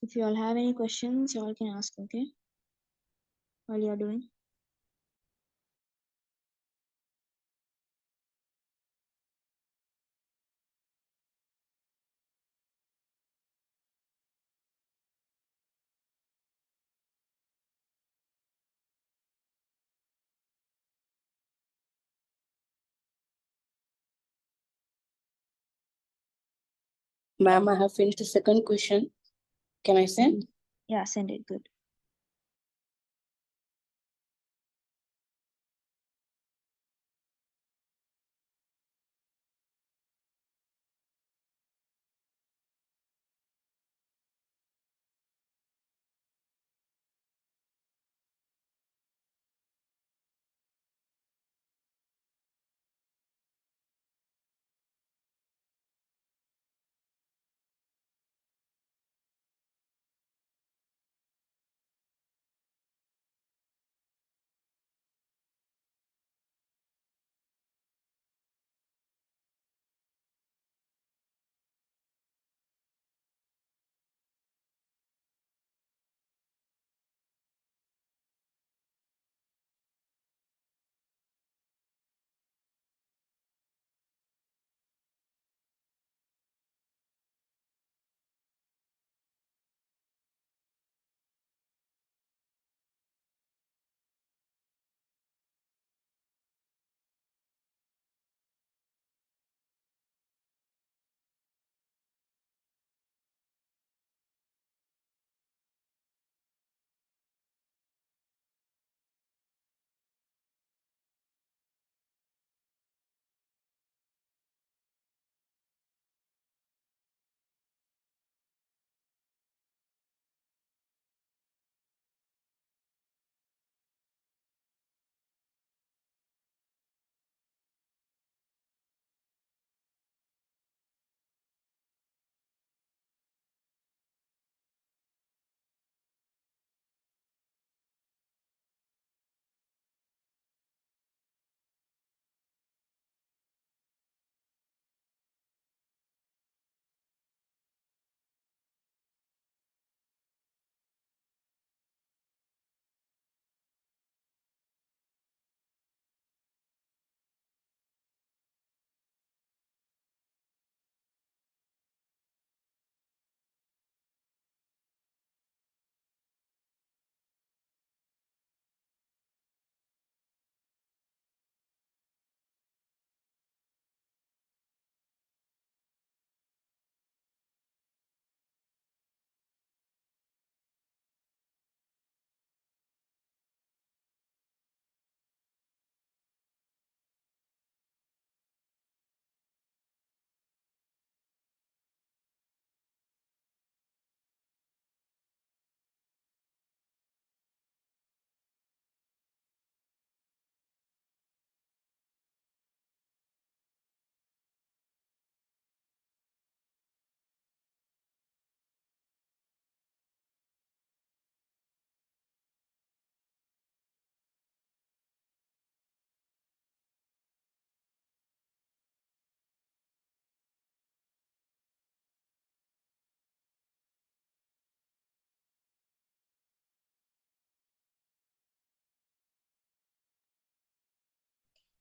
If you all have any questions, you all can ask, okay? While you are doing. Ma'am, I have finished the second question. Can I send? Yeah, send it. Good.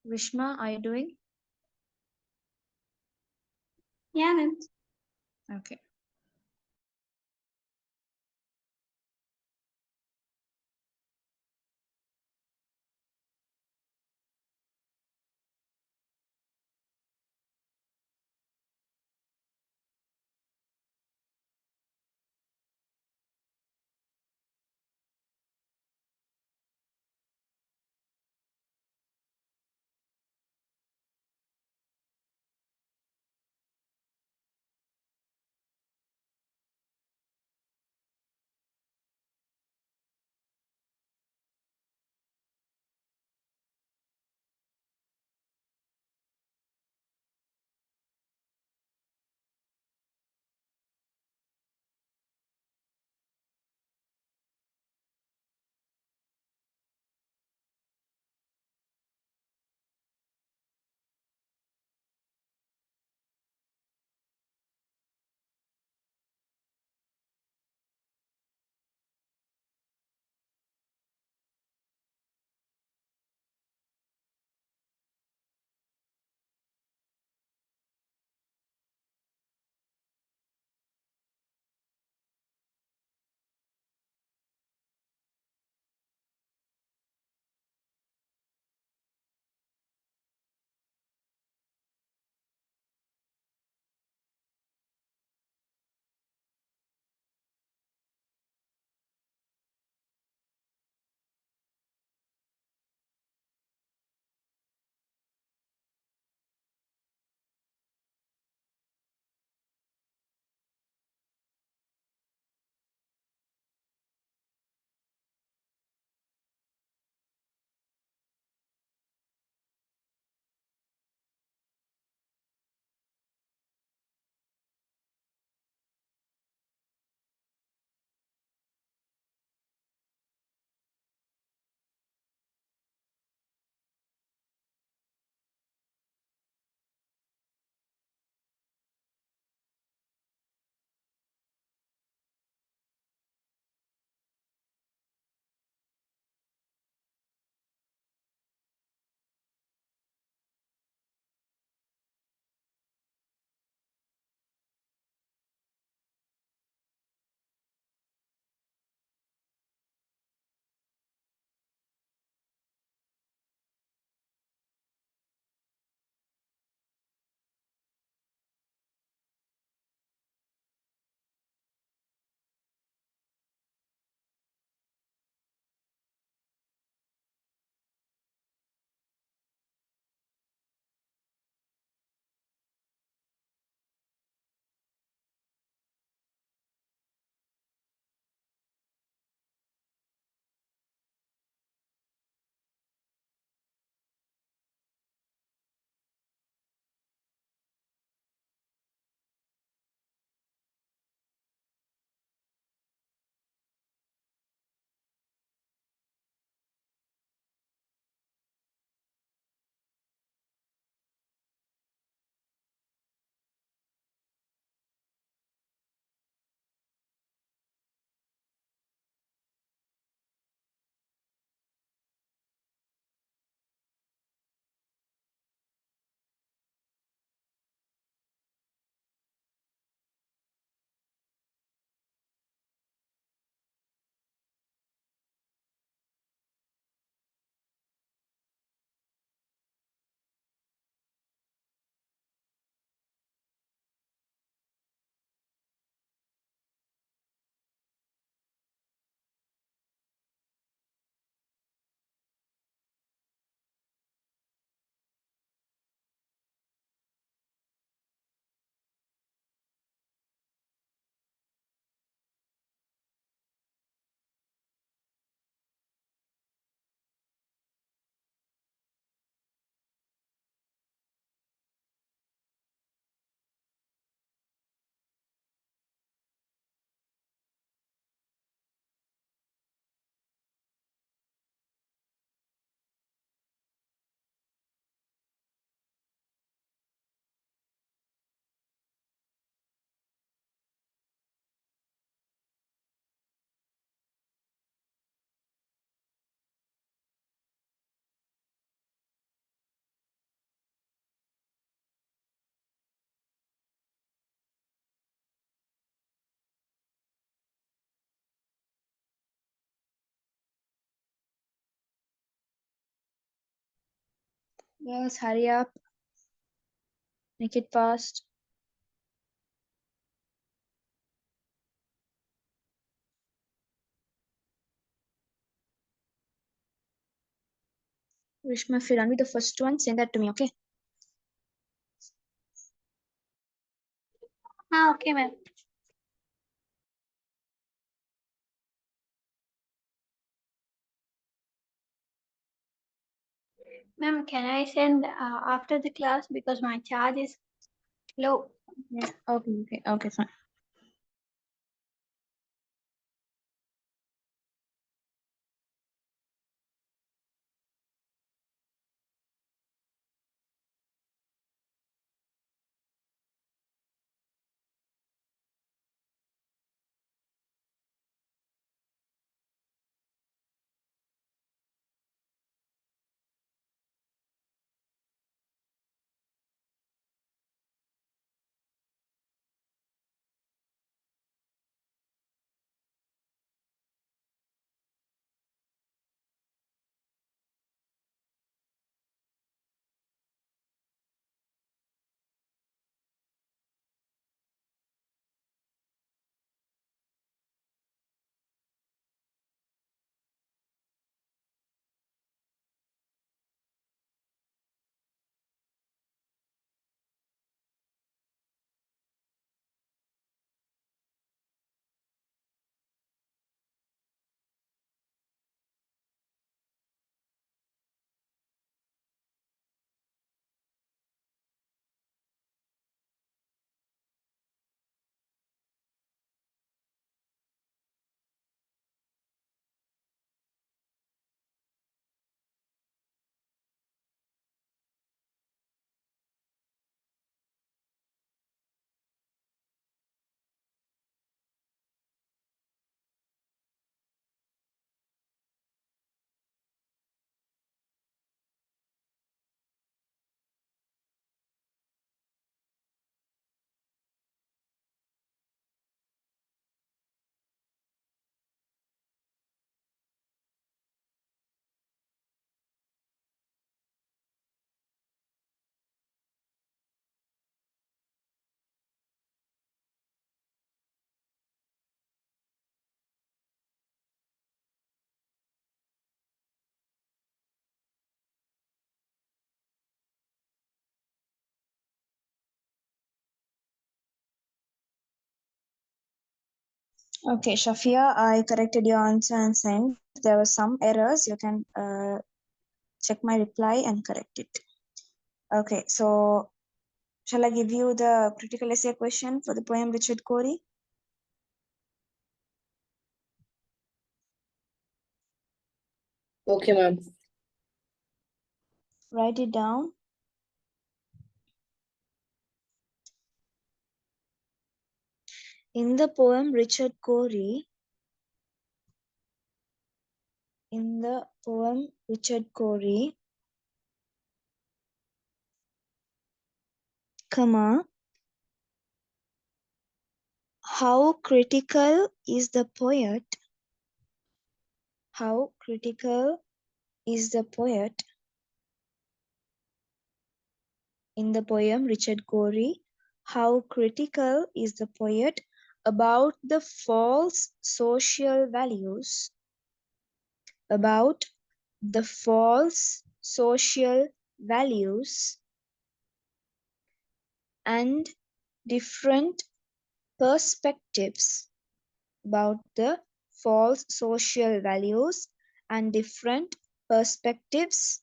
Rishma, are you doing? Yeah, ma'am. Okay. Yes, hurry up. Make it fast. Rishma, if you're done with the first one, send that to me, okay? Okay, ma'am. Ma'am, can I send after the class because my charge is low? Yeah. Okay, fine. Okay, Shafia, I corrected your answer and sent. There were some errors. You can check my reply and correct it. Okay, so shall I give you the critical essay question for the poem Richard Cory? Okay, ma'am. Write it down. In the poem Richard Cory, comma, how critical is the poet? How critical is the poet in the poem Richard Cory? How critical is the poet about the false social values? About the false social values and different perspectives about the false social values and different perspectives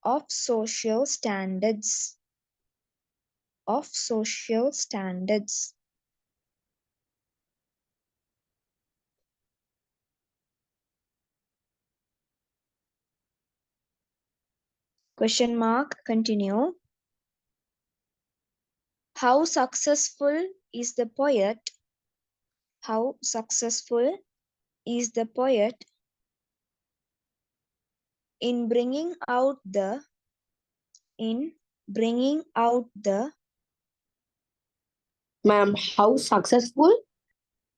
of social standards. Question mark, continue. How successful is the poet? How successful is the poet in bringing out the Ma'am, how successful?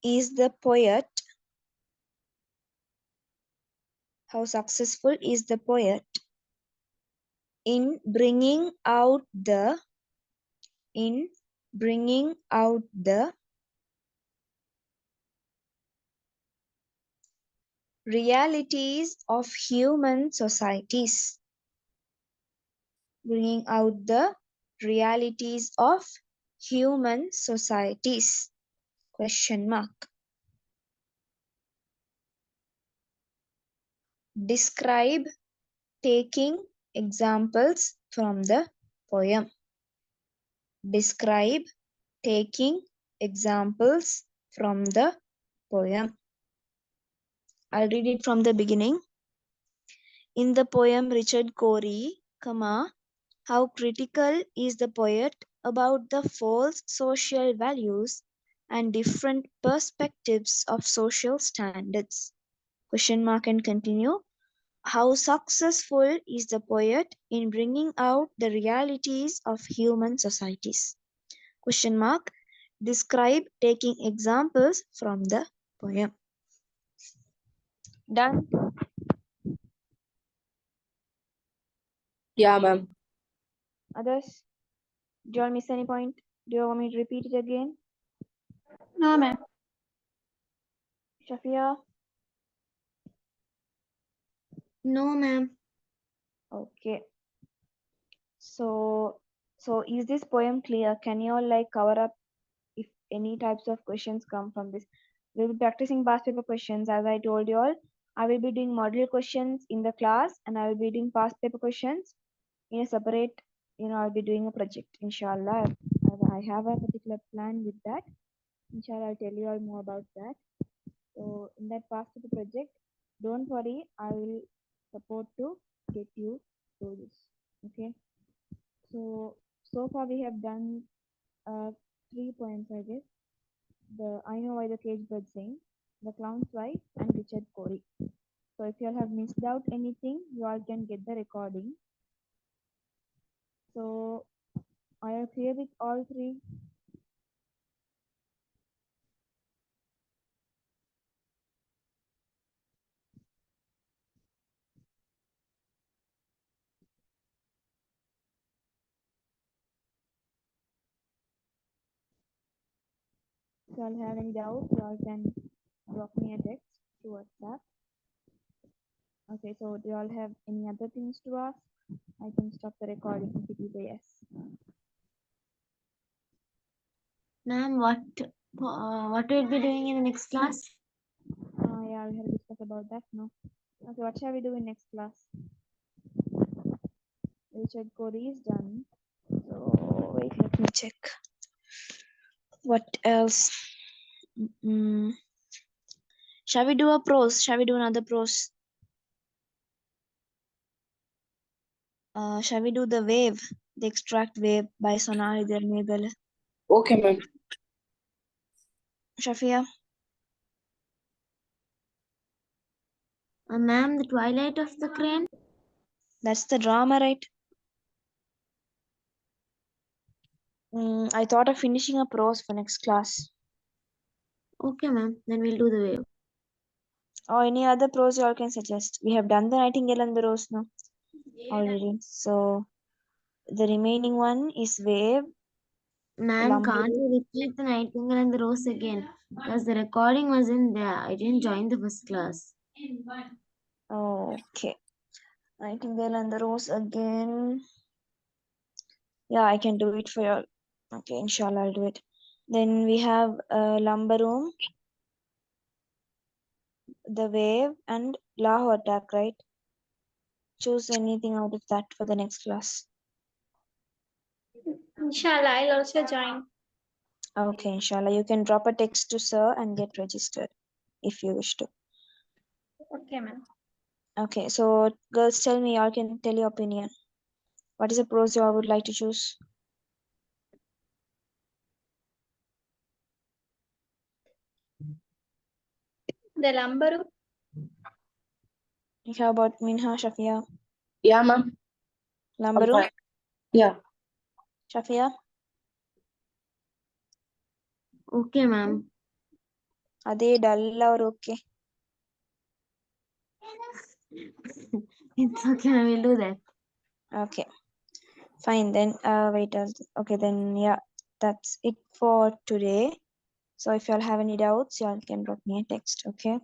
is the poet? How successful is the poet in bringing out the realities of human societies. Bringing out the realities of human societies. Question mark. Describe taking examples from the poem. Describe taking examples from the poem. I'll read it from the beginning. In the poem Richard Cory, how critical is the poet about the false social values and different perspectives of social standards? Question mark and continue. How successful is the poet in bringing out the realities of human societies? Question mark. Describe taking examples from the poem. Done. Yeah, ma'am. Others? Do you all miss any point? Do you want me to repeat it again? No, ma'am. Shafia? No, ma'am. Okay. So is this poem clear? Can you all like cover up if any types of questions come from this? We'll be practicing past paper questions. As I told you all, I will be doing model questions in the class and I will be doing past paper questions in a separate, I'll be doing a project, inshallah. I have a particular plan with that. Inshallah, I'll tell you all more about that. So in that past paper project, don't worry, I will support to get you through this. Okay. So far we have done 3 poems, I guess. The I Know Why the Cage Bird Sing, The Clown's Wife, and Richard Cory. So if you all have missed out anything, you all can get the recording. So are you clear with all 3? If you all have any doubts, you all can drop me a text to WhatsApp. Okay, so do you all have any other things to ask? I can stop the recording if it is a yes. Ma'am, what we'll be doing in the next class? Yeah, we have discussed about that. No. Okay, what shall we do in next class? Richard Cory is done. So wait, let me check. What else? Shall we do a prose? Shall we do another prose? Shall we do the wave, the extract wave by Sonali Dermebele? Okay, ma'am. Shafia? Ma'am, the Twilight of the Crane. That's the drama, right? I thought of finishing a prose for next class. Okay, ma'am. Then we'll do the wave. Or any other prose you all can suggest. We have done the Nightingale and the Rose now already. So the remaining one is wave. Ma'am, can't you repeat the Nightingale and the Rose again? Because the recording wasn't there. I didn't join the first class. Okay. Nightingale and the Rose again. Yeah, I can do it for you all. Okay, inshallah, I'll do it. Then we have Lumber Room, The Wave, and Lahore Attack, right? Choose anything out of that for the next class. Inshallah, I'll also join. Okay, inshallah. You can drop a text to sir and get registered if you wish to. Okay, ma'am. Okay, so girls, tell me, y'all can tell your opinion. What is the prose you all would like to choose? The Lambaru. How about Minha, Shafia? Yeah, ma'am. I'm Lambaru? fine. Yeah. Shafia? Okay, ma'am. Ade dull or okay? It's okay, ma'am. We'll do that. Okay, fine then. Wait. Okay, then yeah, that's it for today. So if y'all have any doubts, y'all can drop me a text. Okay.